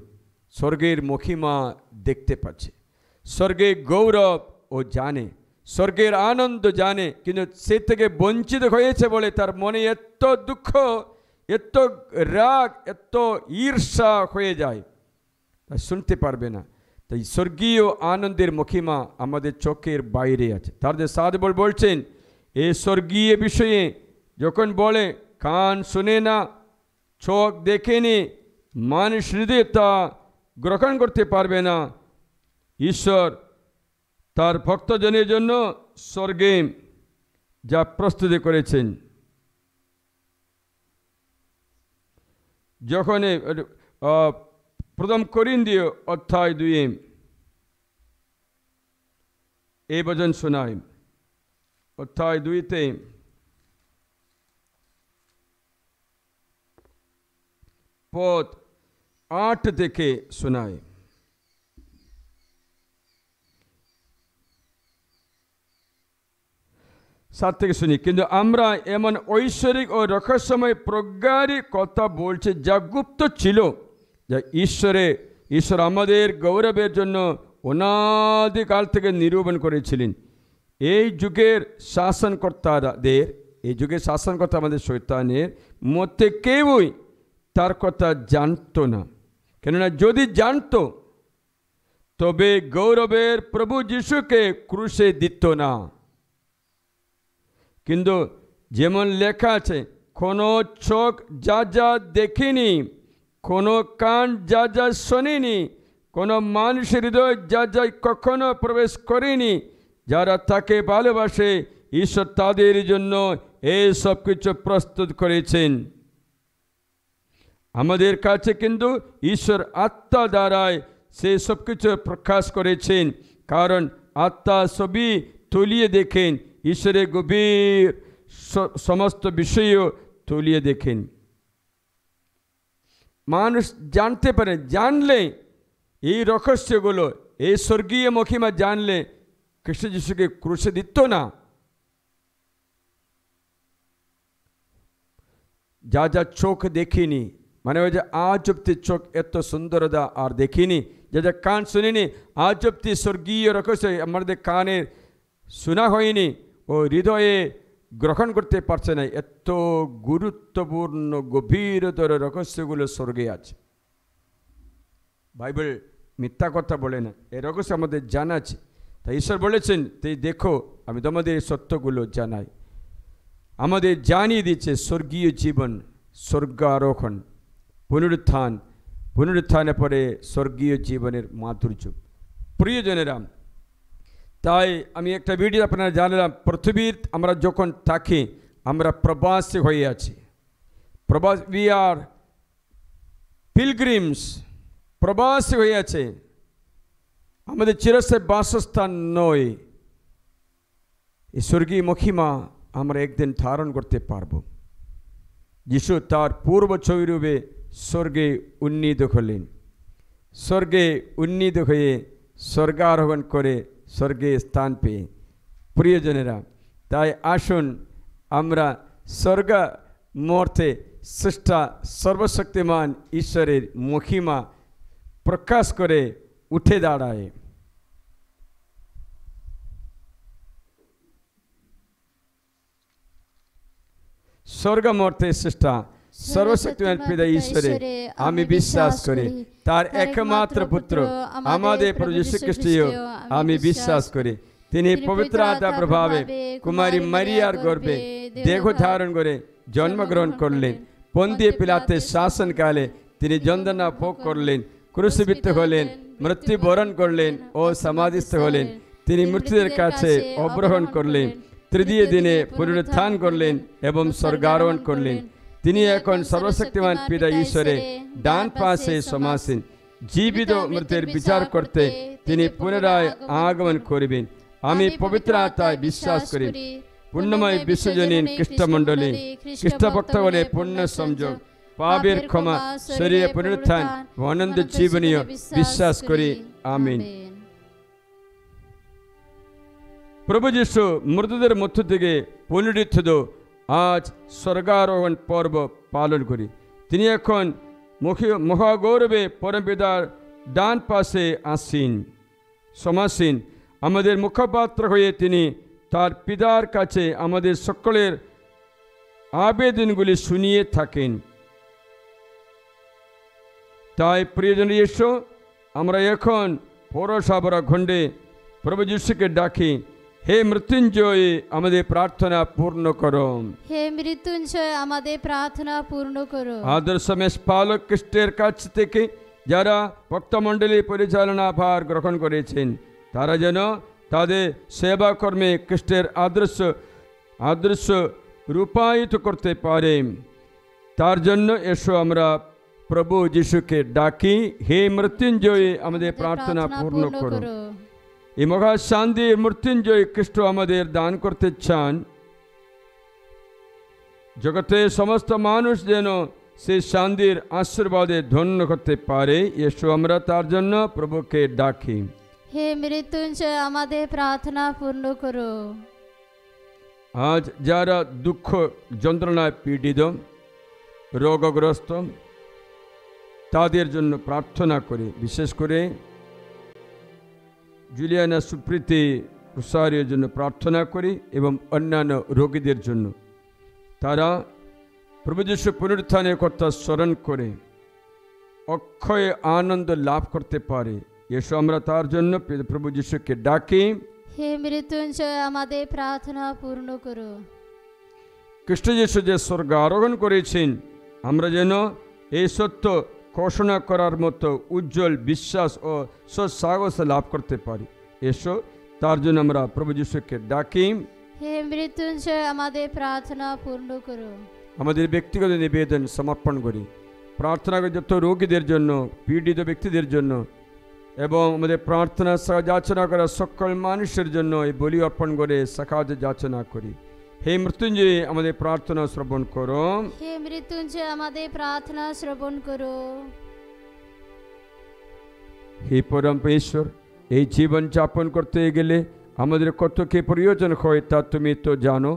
স্বর্গের মহিমা দেখতে পাচ্ছে, স্বর্গের গৌরব ও জানে, স্বর্গের আনন্দ জানে, কিন্তু সে থেকে বঞ্চিত হয়েছে বলে তার মনে এত দুঃখ, এত রাগ, এত ঈর্ষা হয়ে যায়, তা শুনতে পারবে না। তাই স্বর্গীয় আনন্দের মহিমা আমাদের চোখের বাইরে আছে। তার যে সাধ বলছেন এই স্বর্গীয় বিষয়ে যখন বলে কান শুনে না, চোখ দেখেনি, মানুষ হৃদয়ে তা গ্রহণ করতে পারবে না, ঈশ্বর তার ভক্তজনের জন্য স্বর্গে যা প্রস্তুতি করেছেন। যখন প্রথম করিন্থীয় অধ্যায় 2 এই বচন শোনায়, অধ্যায় 2 পদ 8 থেকে শোনায়। সাত থেকে শুনি। কিন্তু আমরা এমন ঐশ্বরিক ও রহস্যময় প্রজ্ঞারই কথা বলছি যা গুপ্ত ছিল, যা ঈশ্বর আমাদের গৌরবের জন্য অনাদিকাল থেকে নিরূপণ করেছিলেন। এই যুগের শাসনকর্তা আমাদের শয়তানের মধ্যে কেউই তার কথা জানতো না, কেননা যদি জানতো তবে গৌরবের প্রভু যিশুকে ক্রুশে দিত না। কিন্তু যেমন লেখা আছে, কোনো চোখ যা যা দেখেনি, কোনো কান যা যা শোনেনি, কোনো মানুষের হৃদয় যা যা কখনো প্রবেশ করেনি, যারা তাকে ভালোবাসে ঈশ্বর তাদের জন্য এই সব কিছু প্রস্তুত করেছেন। আমাদের কাছে কিন্তু ঈশ্বর আত্মা দ্বারাই সেই সব কিছু প্রকাশ করেছেন, কারণ আত্মা সবই তলিয়ে দেখেন, ঈশ্বরের গভীর সমস্ত বিষয়ও তলিয়ে দেখেন। মানুষ জানতে পারে, জানলে এই রহস্যগুলো, এই স্বর্গীয় মহিমা জানলে খ্রিস্ট যিশুকে ক্রুশে দিত না। যা যা চোখ দেখিনি, মানে ওই যে আজ অব্দি চোখ এত সুন্দরতা আর দেখিনি, যা যা কান শুনিনি, আজ অব্দি স্বর্গীয় রহস্য আমাদের কানে শোনা হয়নি, ও হৃদয়ে গ্রহণ করতে পারছে না, এত গুরুত্বপূর্ণ গভীরতর রহস্যগুলো স্বর্গে আছে। বাইবেল মিথ্যা কথা বলে না, এই রহস্য আমাদের জানা আছে। তাই ঈশ্বর বলেছেন, তাই দেখো আমি তোমাদের সত্যগুলো জানাই। আমাদের জানিয়ে দিচ্ছে স্বর্গীয় জীবন, স্বর্গারোহণ, পুনরুত্থানের পরে স্বর্গীয় জীবনের মাধুর্য। প্রিয়জনেরা, তাই আমি একটা ভিডিও আপনারা জানলাম, পৃথিবীর আমরা যখন থাকি আমরা প্রবাসী হয়ে আছি, উই আর পিলগ্রিমস, প্রবাসী হয়ে আছে, আমাদের চিরস্থায়ী বাসস্থান নয়। এই স্বর্গীয় মহিমা আমরা একদিন ধারণ করতে পারব। যিশু তার পূর্ব ছবিরূপে স্বর্গে উন্নীত হলেন, স্বর্গে উন্নীত হয়ে স্বর্গারোহণ করে স্বর্গে স্থান পেয়ে। প্রিয়জনেরা, তাই আসুন আমরা স্বর্গ মর্তে স্রষ্টা সর্বশক্তিমান ঈশ্বরের মহিমা প্রকাশ করে উঠে দাঁড়ায়। স্বর্গমর্তে সৃষ্টা সর্বশক্তিমান পিতা ঈশ্বরে আমি বিশ্বাস করি। তার একমাত্র পুত্র আমাদের প্রভু যীশু খ্রিস্টকেও আমি বিশ্বাস করি। তিনি পবিত্র আত্মার প্রভাবে কুমারী মারিয়ার গর্ভে দেহ ধারণ করে জন্মগ্রহণ করলেন। পন্তিয়া পিলাতের শাসনকালে তিনি যন্ত্রণা ভোগ করলেন, ক্রুশবিদ্ধ হলেন, মৃত্যুবরণ করলেন ও সমাধিস্থ হলেন। তিনি মৃত্যুদের কাছে অবরোহণ করলেন, তৃতীয় দিনে পুনরুত্থান করলেন এবং স্বর্গারোহণ করলেন। তিনি এখন সর্বশক্তিমান পিতা ঈশ্বরের ডান পাশে সমাসীন। জীবিত মৃতের বিচার করতে তিনি পুনরায় আগমন করিবেন। আমি পবিত্র আত্মায় বিশ্বাস করি। পুণ্যময় বিশ্বজনীন খ্রিস্টমণ্ডলী, খ্রিস্টভক্তগণের পুণ্য সংযোগ, পাপের ক্ষমা, শরীরে পুনরুত্থান ও আনন্দ জীবনীয় বিশ্বাস করি। আমিন। প্রভু যীশু মৃতদের মধ্য থেকে পুনরুত্থিত আজ স্বর্গারোহণ পর্ব পালন করি। তিনি এখন মহাগৌরবে পরমপিতার ডান পাশে আসীন সমাসীন। আমাদের মুখপাত্র হয়ে তিনি তার পিতার কাছে আমাদের সকলের আবেদনগুলি শুনিয়ে থাকেন। তাই প্রিয়জন ঈশ্বর, আমরা এখন পৌরসভা খণ্ডে প্রভু যীশুকে ডাকি, হে মৃত্যুঞ্জয় আমাদের প্রার্থনা পূর্ণ করো। হে মৃত্যুঞ্জয় আমাদের প্রার্থনা পূর্ণ করো। আদর্শ মেষপালক খ্রিস্টের কাছ থেকে যারা ভক্তমণ্ডলী পরিচালনা ভার গ্রহণ করেছেন, তারা যেন তাদের সেবা কর্মে খ্রিস্টের আদর্শ রূপায়িত করতে পারে। তার জন্য এসো আমরা প্রভু যীশুকে ডাকি, হে মৃত্যুঞ্জয় আমাদের প্রার্থনা পূর্ণ করো। এই মহাশান্তির মৃত্যুঞ্জয় খ্রিস্ট আমাদের দান করতে চান। জগতের সমস্ত মানুষ যেন সেই শান্তির আশীর্বাদে ধন্য করতে পারে। এসো আমরা তার জন্য প্রভুকে ডাকি, হে মৃত্যুঞ্জয় আমাদের প্রার্থনা পূর্ণ করো। আজ যারা দুঃখ যন্ত্রণায় পীড়িত, রোগগ্রস্ত, তাদের জন্য প্রার্থনা করি। বিশেষ করে জুলিয়ানা সুপ্রীতি প্রসারের জন্য প্রার্থনা করি এবং অন্যান্য রোগীদের জন্য। তারা প্রভু যীশু পুনরুত্থানের কথা স্মরণ করে অক্ষয় আনন্দ লাভ করতে পারে। এসো আমরা তার জন্য প্রভু যীশুকে ডাকি, হে মৃত্যুঞ্জয় আমাদের প্রার্থনা পূর্ণ করো। খ্রিস্ট যীশু যে স্বর্গ আরোহণ করেছেন, আমরা যেন এই সত্য ঘোষণা করার মতো উজ্জ্বল বিশ্বাস ও সৎসাহস লাভ করতে পারি। এসো তার জন্য আমরা প্রভু যীশুকে ডাকি, হে মৃত্যুঞ্জয় আমাদের প্রার্থনা পূর্ণ করো। আমাদের ব্যক্তিগত নিবেদন সমর্পণ করি। প্রার্থনা করি যত রোগীদের জন্য, পীড়িত ব্যক্তিদের জন্য এবং আমাদের প্রার্থনা যাচনা করা সকল মানুষের জন্য এই বলি অর্পণ করে সাহায্য যাচনা করি। হে মৃত্যুঞ্জয় আমাদের প্রার্থনা শ্রবণ করো। হে মৃত্যুঞ্জয় আমাদের প্রার্থনা শ্রবণ করো। হে পরম ঈশ্বর, এই জীবন যাপন করতে গেলে আমাদের কত কি প্রয়োজন হয় তা তুমি তো জানো।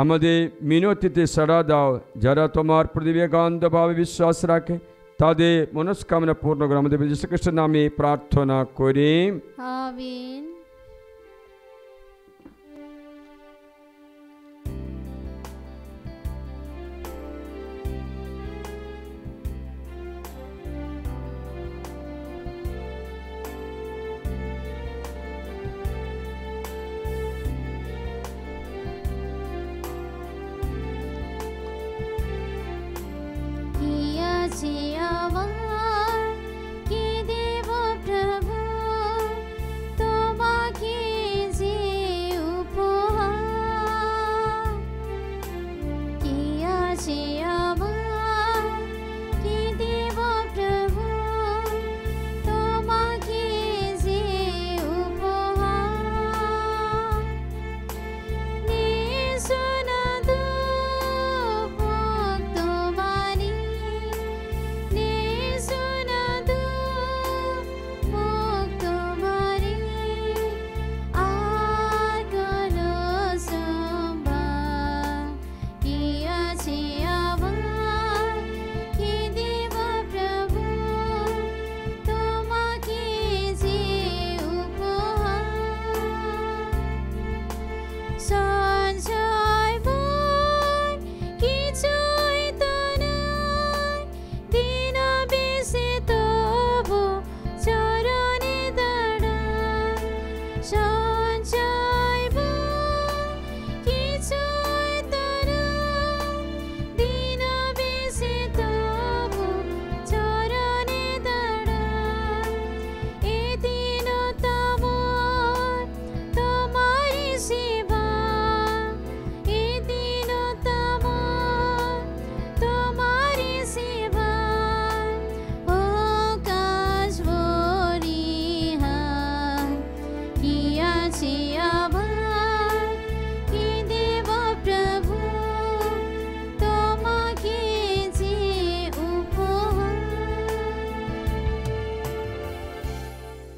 আমাদের মিনতিতে সাড়া দাও। যারা তোমার প্রতি একান্তভাবে বিশ্বাস রাখে তাদের মনস্কামনা পূর্ণ করে। আমাদের যীশু খ্রিস্টের নামে প্রার্থনা করি, আমিন।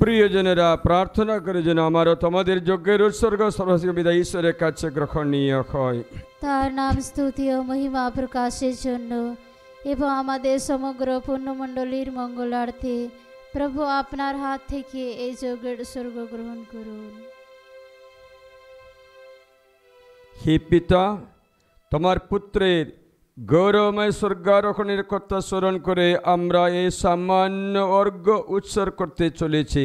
প্রিয়জনেরা প্রার্থনা করে যেন আমারও তোমাদের যজ্ঞের উৎসর্গ সর্বস্ব বিদায় ঈশ্বরের কাছে গ্রহণীয় হয়। তার নাম স্তুতি ও মহিমা প্রকাশের জন্য এবং আমাদের সমগ্র পুণ্যমণ্ডলীর মঙ্গলার্থে প্রভু আপনার হাত থেকে এই যজ্ঞের উৎসর্গ গ্রহণ করুন। হে পিতা, তোমার পুত্রের গৌরবময় স্বর্গারোহণের কথা স্মরণ করে আমরা এই সামান্য অর্ঘ্য উৎসর্গ করতে চলেছি।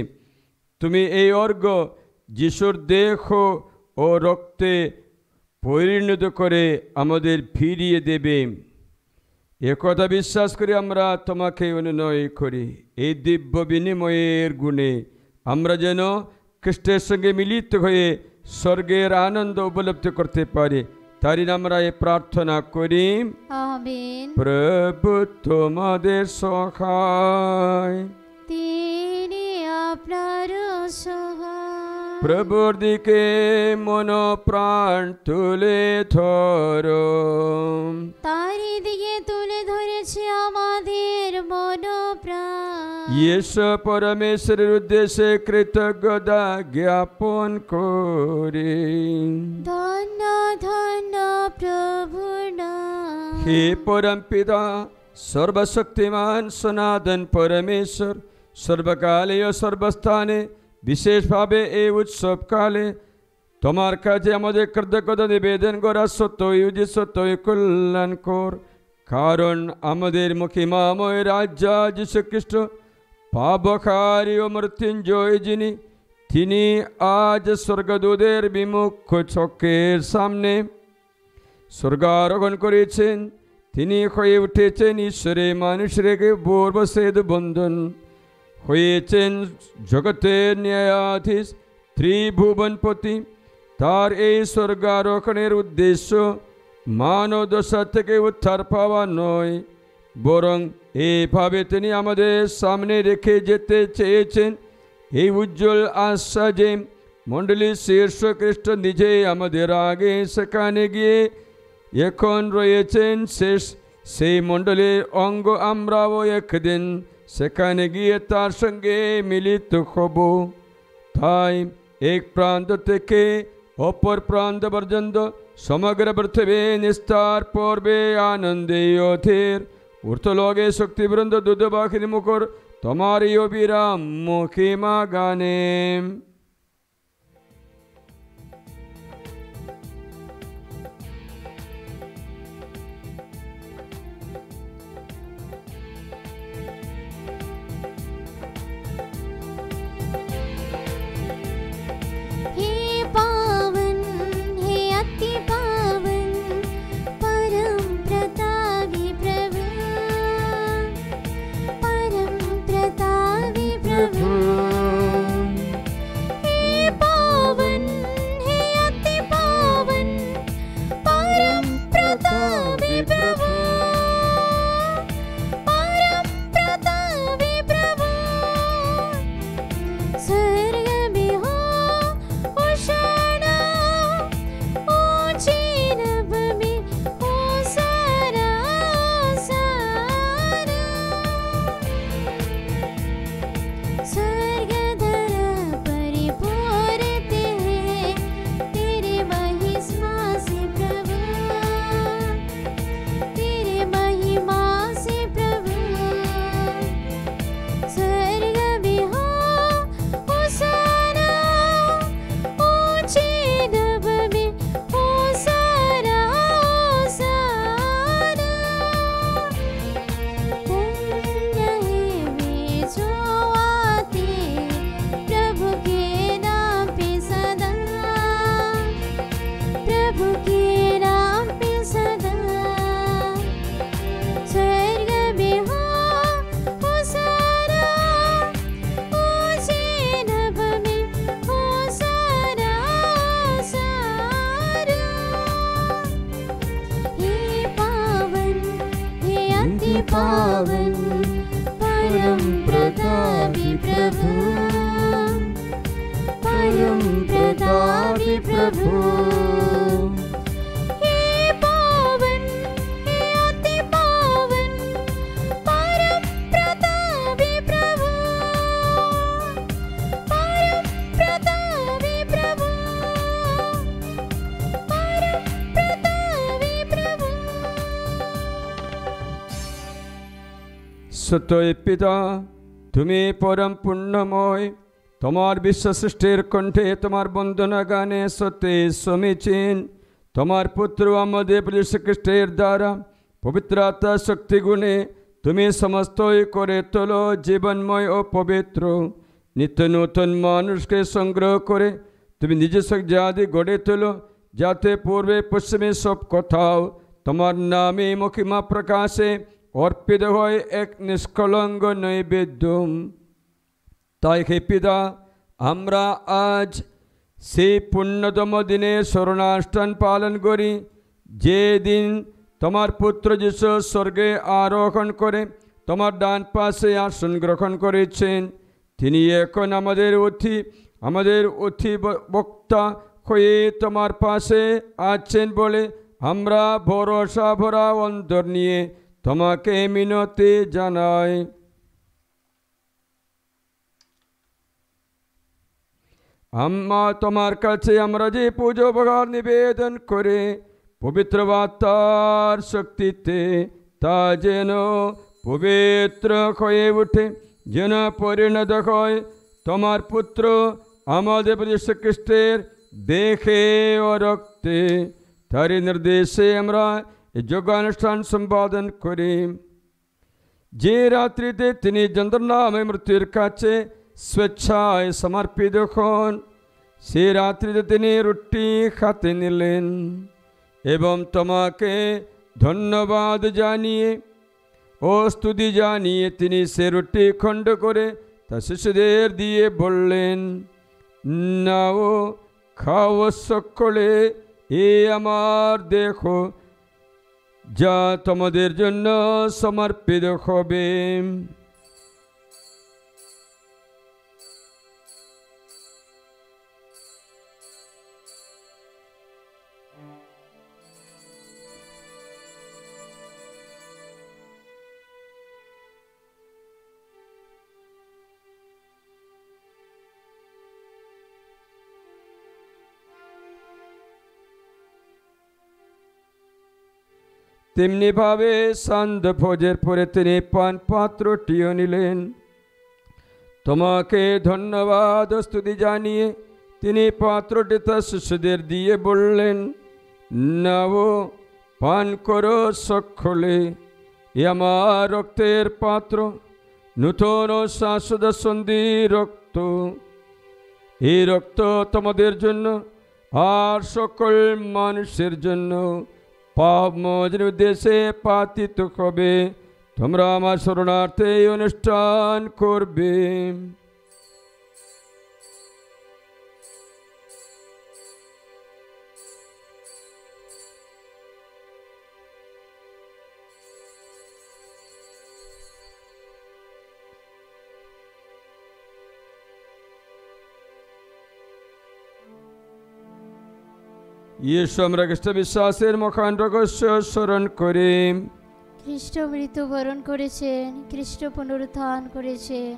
তুমি এই অর্ঘ্য যিশুর দেহ ও রক্তে পরিণত করে আমাদের ফিরিয়ে দেবে, একথা বিশ্বাস করে আমরা তোমাকে অনুনয় করি। এই দিব্য বিনিময়ের গুণে আমরা যেন খ্রিস্টের সঙ্গে মিলিত হয়ে স্বর্গের আনন্দ উপলব্ধি করতে পারি, তারই আমরা এই প্রার্থনা করি। আমেন। প্রভু তোমাদের সহায়, তিনি আপনার সহায়। প্রভুর দিকে মন প্রাণ তুলে ধরো, তারই দিকে তুলে ধরেছে আমাদের মন প্রাণ। ঈশ্বর পরমেশ্বরের উদ্দেশ্যে কৃতজ্ঞতা জ্ঞাপন করি। ধন্য ধন্য প্রভুর নাম। হে পরম পিতা, সর্বশক্তিমান সনাতন পরমেশ্বর, সর্বকালে ও সর্বস্থানে বিশেষভাবে এই উৎসবকালে তোমার কাছে আমাদের কৃতজ্ঞতা নিবেদন করা সত্যই উচিত, সত্যই কল্যাণকর। কারণ আমাদের মহিমাময় রাজা যীশু খ্রিস্ট, পাপকারী ও মৃত্যুঞ্জয় যিনি, তিনি আজ স্বর্গদূতের বিমুখ চক্ষের সামনে স্বর্গারোহণ করেছেন। তিনি হয়ে উঠেছেন ঈশ্বরে মানুষের পূর্বসেদ বন্ধন, হয়েছেন জগতের ন্যায়াধীশ, ত্রিভুবনপতি। তার এই স্বর্গারোহণের উদ্দেশ্য মানব দশা থেকে উদ্ধার পাওয়া নয়, বরং এইভাবে তিনি আমাদের সামনে রেখে যেতে চেয়েছেন এই উজ্জ্বল আশা যে মণ্ডলীর শীর্ষ খ্রিস্ট নিজে আমাদের আগে সেখানে গিয়ে এখন রয়েছেন শেষ। সেই মণ্ডলীর অঙ্গ আমরাও একদিন সেখানে গিয়ে তার সঙ্গে মিলিত হব। তাই এক প্রান্ত থেকে অপর প্রান্ত পর্যন্ত সমগ্র পৃথিবী নিস্তার পর্বে আনন্দে অধীর ঊর্ধ্বলোকে শক্তিবৃন্দ দুধবাহিনী মুখর তোমারই অবিরাম মহিমা গানে। पावन परम प्रतापी प्रभु, परम प्रतापी प्रभु। हे पावन, हे अति पावन परम प्रतापी प्रभु, সত্যই পিতা, তুমি পরম পুণ্যময়। তোমার বিশ্ব সৃষ্টির কণ্ঠে তোমার বন্দনা গানে সত্যি সমীচীন। তোমার পুত্র আমাদের যীশু খ্রিস্টের দ্বারা পবিত্র আত্মার শক্তি গুণে তুমি সমস্তই করে তোলো জীবনময় ও পবিত্র। নিত্য নূতন মানুষকে সংগ্রহ করে তুমি নিজস্ব জাতি গড়ে তোলো, যাতে পূর্বে পশ্চিমে সব কোথাও তোমার নামে মহিমা প্রকাশে অর্পিত হয় এক নিষ্কলঙ্ক নৈবেদ্য। তাই হে পিতা, আমরা আজ সেই পুণ্যতম দিনে স্মরণানুষ্ঠান পালন করি, যে দিন তোমার পুত্র যিশু স্বর্গে আরোহণ করে তোমার ডান পাশে আসন গ্রহণ করেছেন। তিনি এখন আমাদের অতি বক্তা হয়ে তোমার পাশে আছেন বলে আমরা ভরসা ভরা অন্তর নিয়ে তোমাকে মিনতি জানাই। তোমার কাছে আমরা যে পুজো উপহার নিবেদন করে পবিত্র আত্মার শক্তিতে তা যেন পবিত্র হয়ে উঠে, যেন পরিণত হয় তোমার পুত্র আমাদের যীশু খ্রিস্টের দেহে ও রক্তে। তারই নির্দেশে আমরা এই যোগানুষ্ঠান সম্পাদন করি। যে রাত্রিতে তিনি যন্ত্রণাময় মৃত্যুর কাছে স্বেচ্ছায় সমর্পিত হন, সে রাত্রিতে তিনি রুটি হাতে নিলেন এবং তোমাকে ধন্যবাদ জানিয়ে ও স্তুতি জানিয়ে তিনি সে রুটি খণ্ড করে তা শিশুদের দিয়ে বললেন, নাও, খাও সকলে, এ আমার দেহ, যা তোমাদের জন্য সমর্পিত হবে। তেমনি ভাবে সান্ধ্য ভোজের পরে তিনি পান পাত্রটিও নিলেন, তোমাকে ধন্যবাদ ও স্তুতি জানিয়ে তিনি পাত্রটি তার শিশুদের দিয়ে বললেন, নাও, পান করো সকলে, এ আমার রক্তের পাত্র, নূতন ও শাশ্বত সন্ধি রক্ত। এই রক্ত তোমাদের জন্য আর সকল মানুষের জন্য পাপ মোচনের উদ্দেশ্যে পাতিত হবে। তোমরা আমার শরণার্থে এই অনুষ্ঠান করবে। ইয়েশু আমরা খ্রিস্ট বিশ্বাসের মহান রহস্য স্মরণ করে, খ্রিস্ট মৃত্যুবরণ করেছেন, খ্রিস্ট পুনরুত্থান করেছেন,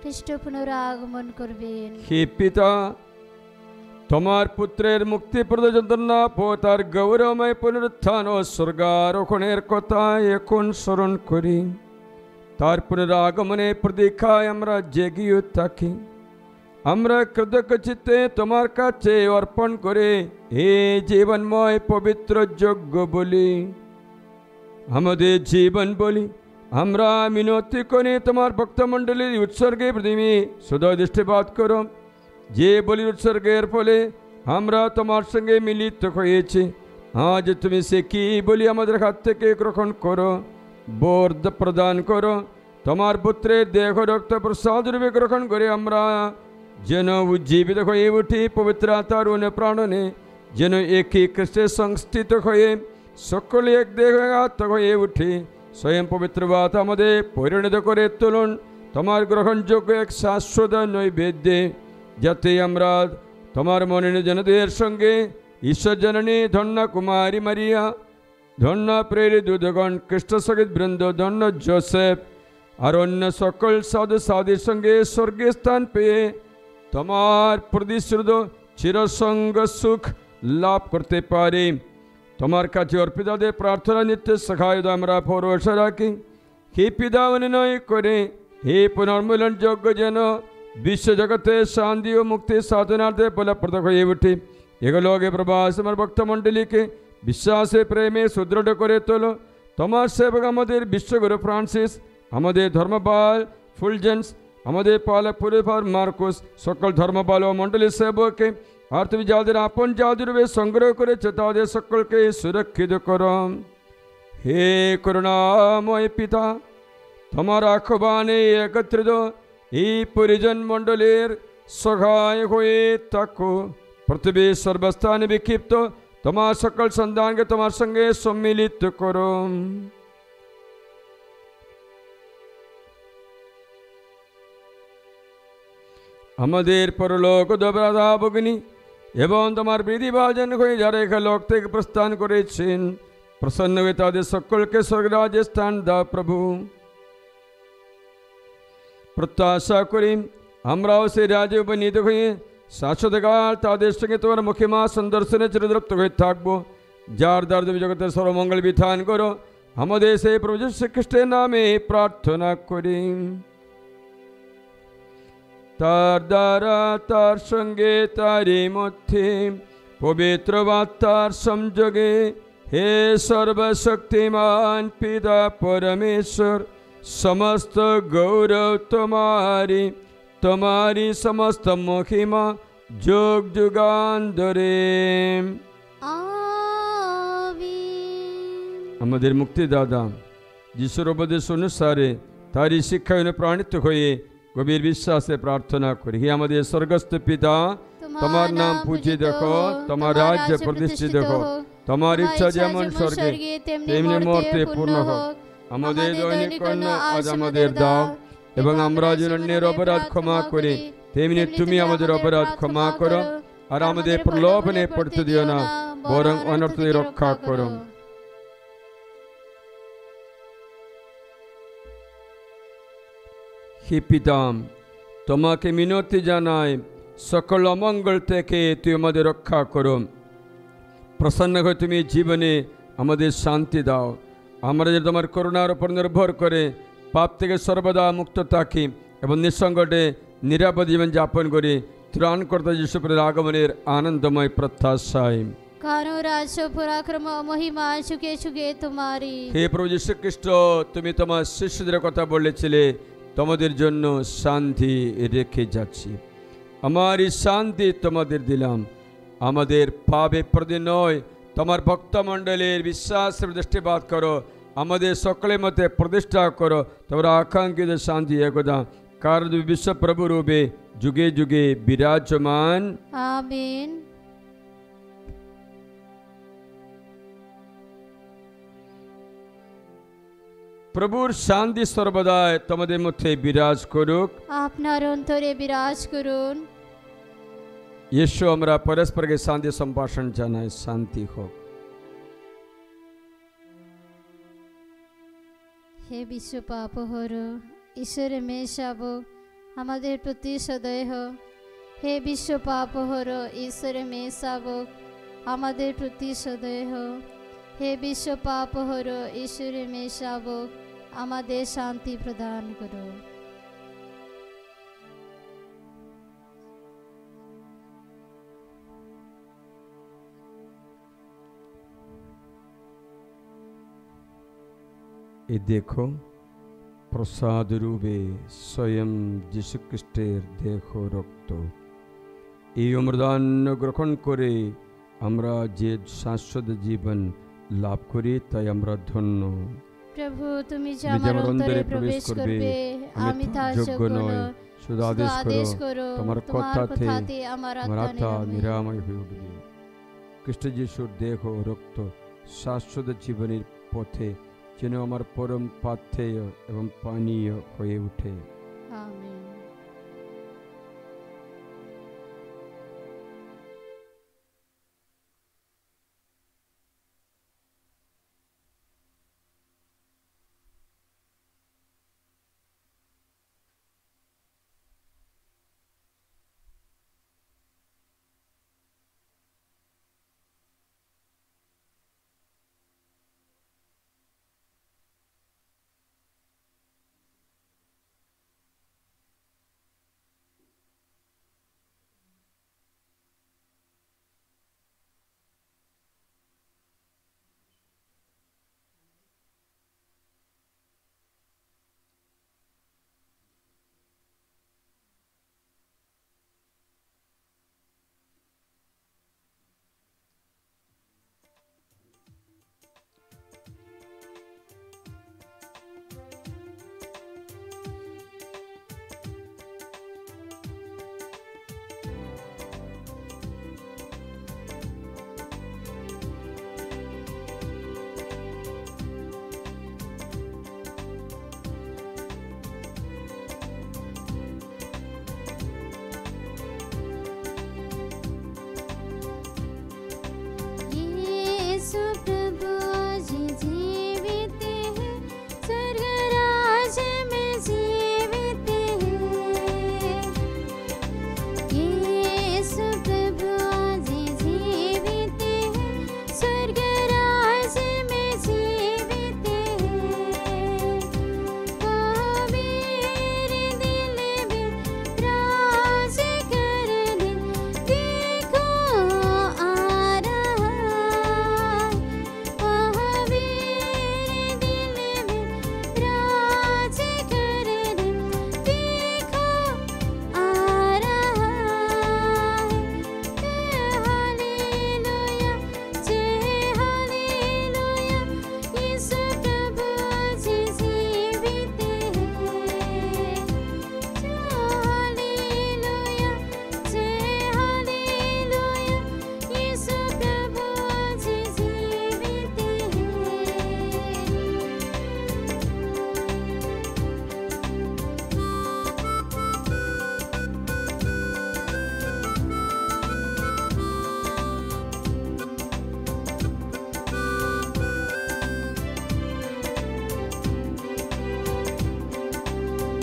খ্রিস্ট পুনরাগমন করবেন। হে পিতা, তোমার পুত্রের মুক্তিপ্রদ যন্ত্রণা ও তার গৌরবময় পুনরুত্থান ও স্বর্গারোহণের কথা এখন স্মরণ করি। তার পুনরাগমনের প্রতীক্ষায় আমরা জেগিয়ে থাকি। আমরা কৃতজ্ঞ চিত্তে তোমার কাছে অর্পণ করে এ জীবনময় পবিত্র যজ্ঞ বলি, আমাদের জীবন বলি। আমরা মিনতি করি তোমার ভক্তমণ্ডলীর উৎসর্গে প্রতিমি সদয় দৃষ্টিপাত করো, যে বলির উৎসর্গের ফলে আমরা তোমার সঙ্গে মিলিত হয়েছি। আজ তুমি সে কি বলি আমাদের হাত থেকে গ্রহণ করো, বরদ প্রদান করো। তোমার পুত্রের দেহ রক্ত প্রসাদ রূপে গ্রহণ করে আমরা যেন উজ্জীবিত হয়ে উঠি পবিত্র আত্মার অনুপ্রাণনে, যেন একই খ্রিস্টে সংস্থিত হয়ে সকলে এক দেহ আত্মা হয়ে উঠি। স্বয়ং পবিত্র বাত আমাদের পরিণত করে তুলুন তোমার গ্রহণযোগ্য এক শাশ্বত নৈবেদ্যে, যাতে আমরা তোমার মনোনীত জনদের সঙ্গে ঈশ্বর জননী ধন্য কুমারী মারিয়া, ধন্য প্রেরিত দূতগণ, খ্রিস্ট সহিত বৃন্দ, ধন্য যোসেফ আর অন্য সকল সাধু সাধুর সঙ্গে স্বর্গে স্থান পেয়ে তোমার প্রতিশ্রুত চিরসঙ্গ সুখ লাভ করতে পারি। তোমার কাছে অর্পিতাদের প্রার্থনা নিত্য সহায়তা আমরা ভরসা রাখি। হে পিতা অনুনয় করে হে পুনর্মিলনযোগ্য যেন বিশ্বজগতে শান্তি ও মুক্তি সাধনার্থে ফলপ্রদ হয়ে উঠে। এগুলোকে প্রবাস আমার ভক্তমণ্ডলীকে বিশ্বাসে প্রেমে সুদৃঢ় করে তোলো। তোমার সেবক আমাদের বিশ্বগুরু ফ্রান্সিস, আমাদের ধর্মপাল ফুলজেন্স, আমাদের পালক পুরোপার মার্কুস, সকল ধর্মপাল ও মণ্ডলীর সেবককে, আর তুমি যাদের আপন যাদের সংগ্রহ করেছো তাদের সকলকে সুরক্ষিত করো। হে করুণাময় পিতা, তোমার আহ্বানে একত্রিত এই পরিজন মণ্ডলের সহায় হয়ে থাকো। পৃথিবীর সর্বস্থানে বিক্ষিপ্ত তোমার সকল সন্তানকে তোমার সঙ্গে সম্মিলিত করো। আমাদের পরলোক দেবতা ভগিনী এবং তোমার বিধিভাজন হয়ে যারা এখানে লোক থেকে প্রস্থান করেছেন, প্রসন্ন হয়ে তাদের সকলকে স্বর্গরাজ্যে স্থান দাও প্রভু। প্রত্যাশা করি আমরাও সেই রাজ্যে উপনীত হয়ে শাশ্বতকাল তাদের সঙ্গে তোমার মুখিমা সন্দর্শনে চিরতৃপ্ত হয়ে থাকবো। যার দ্বারা তুমি জগতের সর্বমঙ্গল বিধান করো, আমাদের সেই প্রভু যীশু খ্রিস্টের নামে প্রার্থনা করি। তার দ্বারা তার সঙ্গে তারই মধ্যে পবিত্র আত্মার সংযোগে হে সর্বশক্তিমান পিতা পরমেশ্বর, সমস্ত গৌরব তোমারি, তোমারি সমস্ত মহিমা যুগ যুগান্তরে। আমাদের মুক্তিদাতা যিশুর উপদেশ অনুসারে তারই শিক্ষায় অনুপ্রাণিত হয়ে গভীর বিশ্বাসে প্রার্থনা করি। হে আমাদের স্বর্গস্থ পিতা, তোমার নাম পূজিত হোক, তোমার রাজ্য প্রতিষ্ঠিত হোক, তোমার ইচ্ছা যেমন স্বর্গে তেমনি মর্তে পূর্ণ হোক। আমাদের দৈনিক অন্ন আজ আমাদের দাও, এবং আমরা যেন অন্যের অপরাধ ক্ষমা করি তেমনি তুমি আমাদের অপরাধ ক্ষমা করো। আর আমাদের প্রলোভনে পড়তে দিও না, বরং অনর্থ থেকে রক্ষা করো। হে পিতা, তোমাকে মিনতি জানাই, সকল অমঙ্গল থেকে তুই আমাদের রক্ষা করো। প্রসন্ন হয়ে তুমি জীবনে আমাদের শান্তি দাও। আমরা যে তোমার করুণার উপর নির্ভর করে পাপ থেকে সর্বদা মুক্ত থাকি এবং নিঃসঙ্কটে নিরাপদ জীবন যাপন করি, ত্রাণকর্তা যিশুর আগমনের আনন্দময় প্রত্যাশায়। কারণ রাজ্য পরাক্রম মহিমা যুগে যুগে তোমারই। হে প্রভু যীশু খ্রিস্ট, তুমি তোমার শিষ্যদের কথা বলেছিলে, তোমাদের জন্য শান্তি রেখে যাচ্ছি। আমার এই শান্তি তোমাদের দিলাম। আমাদের পাপে প্রতি নয়, তোমার ভক্তমণ্ডলীর বিশ্বাসের দৃষ্টিপাত করো। আমাদের সকলের মধ্যে প্রতিষ্ঠা করো তোমার আকাঙ্ক্ষিত শান্তি একদা, কারণ তুমি বিশ্বপ্রভু রূপে যুগে যুগে বিরাজমান। আমিন। প্রভুর শান্তি সর্বদাই তোমাদের মধ্যে বিরাজ করুক, আপনার অন্তরে বিরাজ করুন। এসো আমরা পরস্পরকে শান্তি সম্ভাষণ জানাই। শান্তি হোক। হে বিশ্ব পাপহর ঈশ্বরের মেয়ে শাবক, আমাদের প্রতি সদয় হও। হে বিশ্ব পাপহর ঈশ্বরের মেয়ে শাবক, আমাদের প্রতি সদয় হও। হে বিশ্ব পাপহর ঈশ্বরের মেয়ে শাবক, আমাদের শান্তি প্রদান করো। এ দেখো, প্রসাদ রূপে স্বয়ং যীশু খ্রিস্টের দেহ রক্ত। এই অমৃতান্ন গ্রহণ করে আমরা যে শাশ্বত জীবন লাভ করি, তাই আমরা ধন্য। প্রভু, তুমি যে আমার অন্তরে প্রবেশ করবে, আমি তার যোগ্য নই, শুধু আদেশ করো, তোমার কথাতে আমার আত্মা নিরাময় হয়ে উঠবে। খ্রিস্ট যিশুর দেহ রক্ত শাশ্বত জীবনের পথে যেন আমার পরম পাথেয় এবং পানীয় হয়ে ওঠে। আমিন। यीशु प्रभु आज जीवित है, स्वर्ग राज्य में जीवित है। यीशु प्रभु आज जीवित है, स्वर्ग राज्य में जीवित है। वह मेरे दिल में राज करने देखो आ रहा है। वह मेरे दिल में राज करने देखो आ रहा है। हालेलुया, जय हालेलुया, यीशु प्रभु आज जीवित है। हालेलुया, जय हालेलुया, यीशु प्रभु आज जीवित है।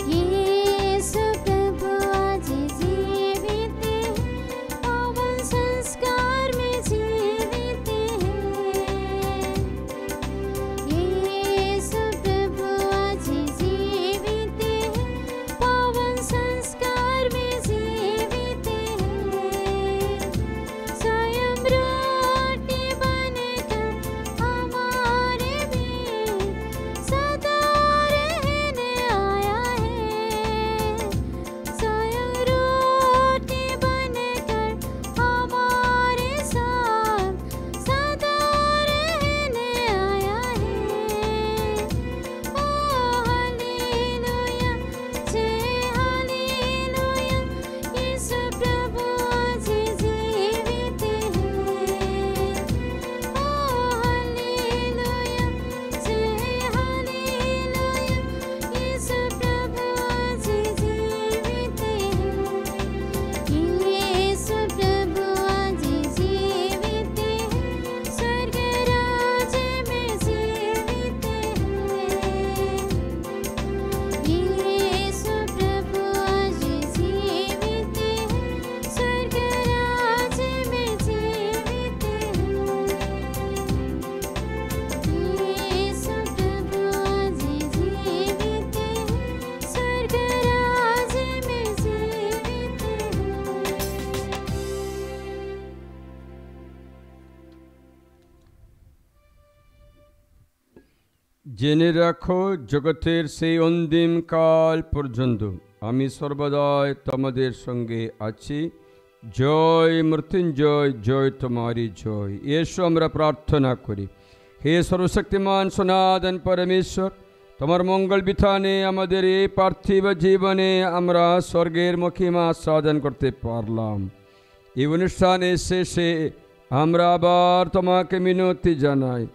यीशु प्रभु आज जीवित है, पवन संस्कार में जीवित है। यीशु प्रभु आज जीवित है, पवन संस्कार में जीवित है। स्वयं रोटी बनकर हमारे बीच सदा रहने आया है। स्वयं रोटी बनकर हमारे साथ सदा रहने आया है। ओ हालेलुया, जय हालेलुया, यीशु प्रभु आज जीवित है। ओ हालेलुया, जय हालेलुया, यीशु प्रभु आज जीवित है। यीशु प्रभु आज जीवित है, स्वर्ग राज्य में जीवित है। यीशु प्रभु आज जीवित है, स्वर्ग राज्य में जीवित है। यीशु प्रभु आज जीवित है, स्वर्ग राज्य में जीवित है। জেনে রাখো জগতের সেই অন্তিম কাল পর্যন্ত আমি সর্বদাই তোমাদের সঙ্গে আছি। জয় মৃত্যুঞ্জয়, জয় তোমারই জয়। এসো আমরা প্রার্থনা করি। হে সর্বশক্তিমান সনাতন পরমেশ্বর, তোমার মঙ্গল বিধানে আমাদের এই পার্থিব জীবনে আমরা স্বর্গের মহিমা সাধন করতে পারলাম। এই অনুষ্ঠানের শেষে আমরা আবার তোমাকে মিনতি জানাই,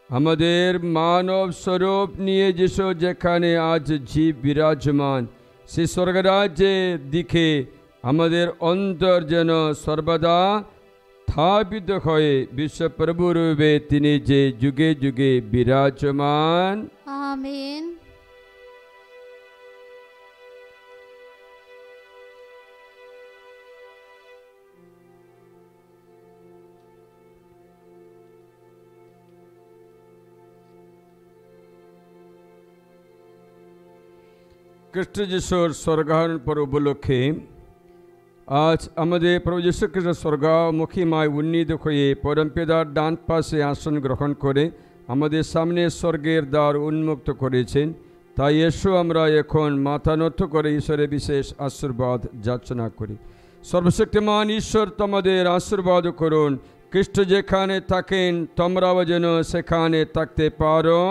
আমাদের মানব স্বরূপ নিয়ে যিশু যেখানে আজ জীব বিরাজমান, সে স্বর্গরাজ্যের দিকে আমাদের অন্তর যেন সর্বদা স্থাপিত হয়ে বিশ্বপ্রভু রূপে তিনি যে যুগে যুগে বিরাজমান। आमीन। খ্রিস্ট যিশুর স্বর্গারোহণ পর্ব উপলক্ষে আজ আমাদের প্রভু যীশু খ্রিস্ট স্বর্গমুখীমায় উন্নীত হয়ে পরমপিতার ডান পাশে আসন গ্রহণ করে আমাদের সামনে স্বর্গের দ্বার উন্মুক্ত করেছেন। তাই এসো আমরা এখন মাথা নত করে ঈশ্বরের বিশেষ আশীর্বাদ যাচনা করি। সর্বশক্তিমান ঈশ্বর তোমাদের আশীর্বাদ করুন। খ্রিস্ট যেখানে থাকেন তোমরাও যেন সেখানে থাকতে পারো।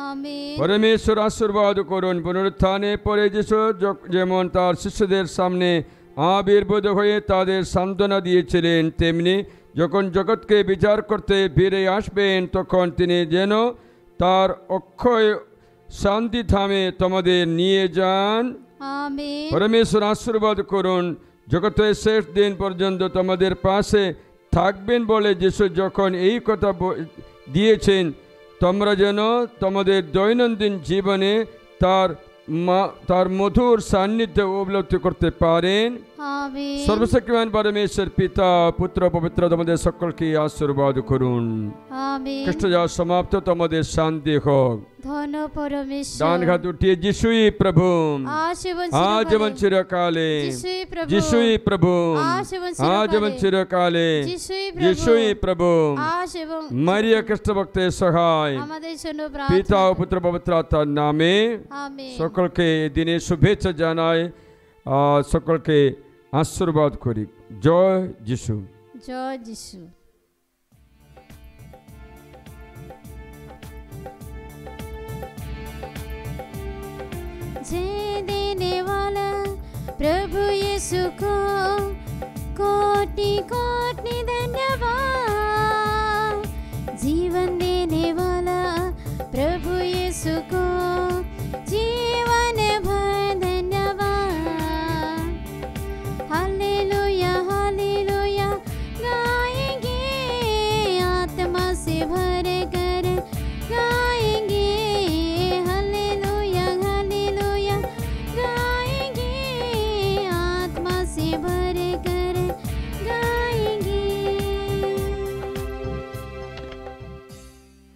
आमीन। পরমেশ্বর আশীর্বাদ করুন। পুনরুত্থানে পরে যিশু যেমন তার শিষ্যদের সামনে আবির্ভূত হয়ে তাদের সান্ত্বনা দিয়েছিলেন, তেমনি যখন জগৎকে বিচার করতে ফিরে আসবেন তখন তিনি যেন তার অক্ষয় শান্তি থামে তোমাদের নিয়ে যান। आमीन। পরমেশ্বর আশীর্বাদ করুন। জগতের শেষ দিন পর্যন্ত তোমাদের পাশে থাকবেন বলে যিশু যখন এই কথা দিয়েছেন, তোমরা যেন তোমাদের দৈনন্দিন জীবনে তার মধুর সান্নিধ্য উপলব্ধি করতে পারেন। আমেন। সর্বশক্তিমান পরমেশ্বর পিতা, পুত্র, পবিত্র তোমাদের সকলকে আশীর্বাদ করুন। আমেন। খ্রিস্ট যা সমাপ্ত, তোমাদের শান্তি হোক। ধন্য পরমেশ্বর। ডান হাত উঠিয়ে যিশুই প্রভু, আজ এবং চিরকালে, যিশুই প্রভু, আজ এবং চিরকালে, যিশুই প্রভু, মারিয়া খ্রিস্ট ভক্তের সহায়, পিতা ও পুত্র পবিত্র আত্মার নামে সকলকে দিনে শুভেচ্ছা জানাই, সকলকে আশীর্বাদ করি। জয় যিশু। জয় যিশু। देने वाला प्रभु यीशु को कोटि कोटि धन्यवाद। जीवन देने वाला प्रभु यीशु को जीवन भर धन्यवाद। हालेलुया हालेलुया गाएंगे आत्मा से भर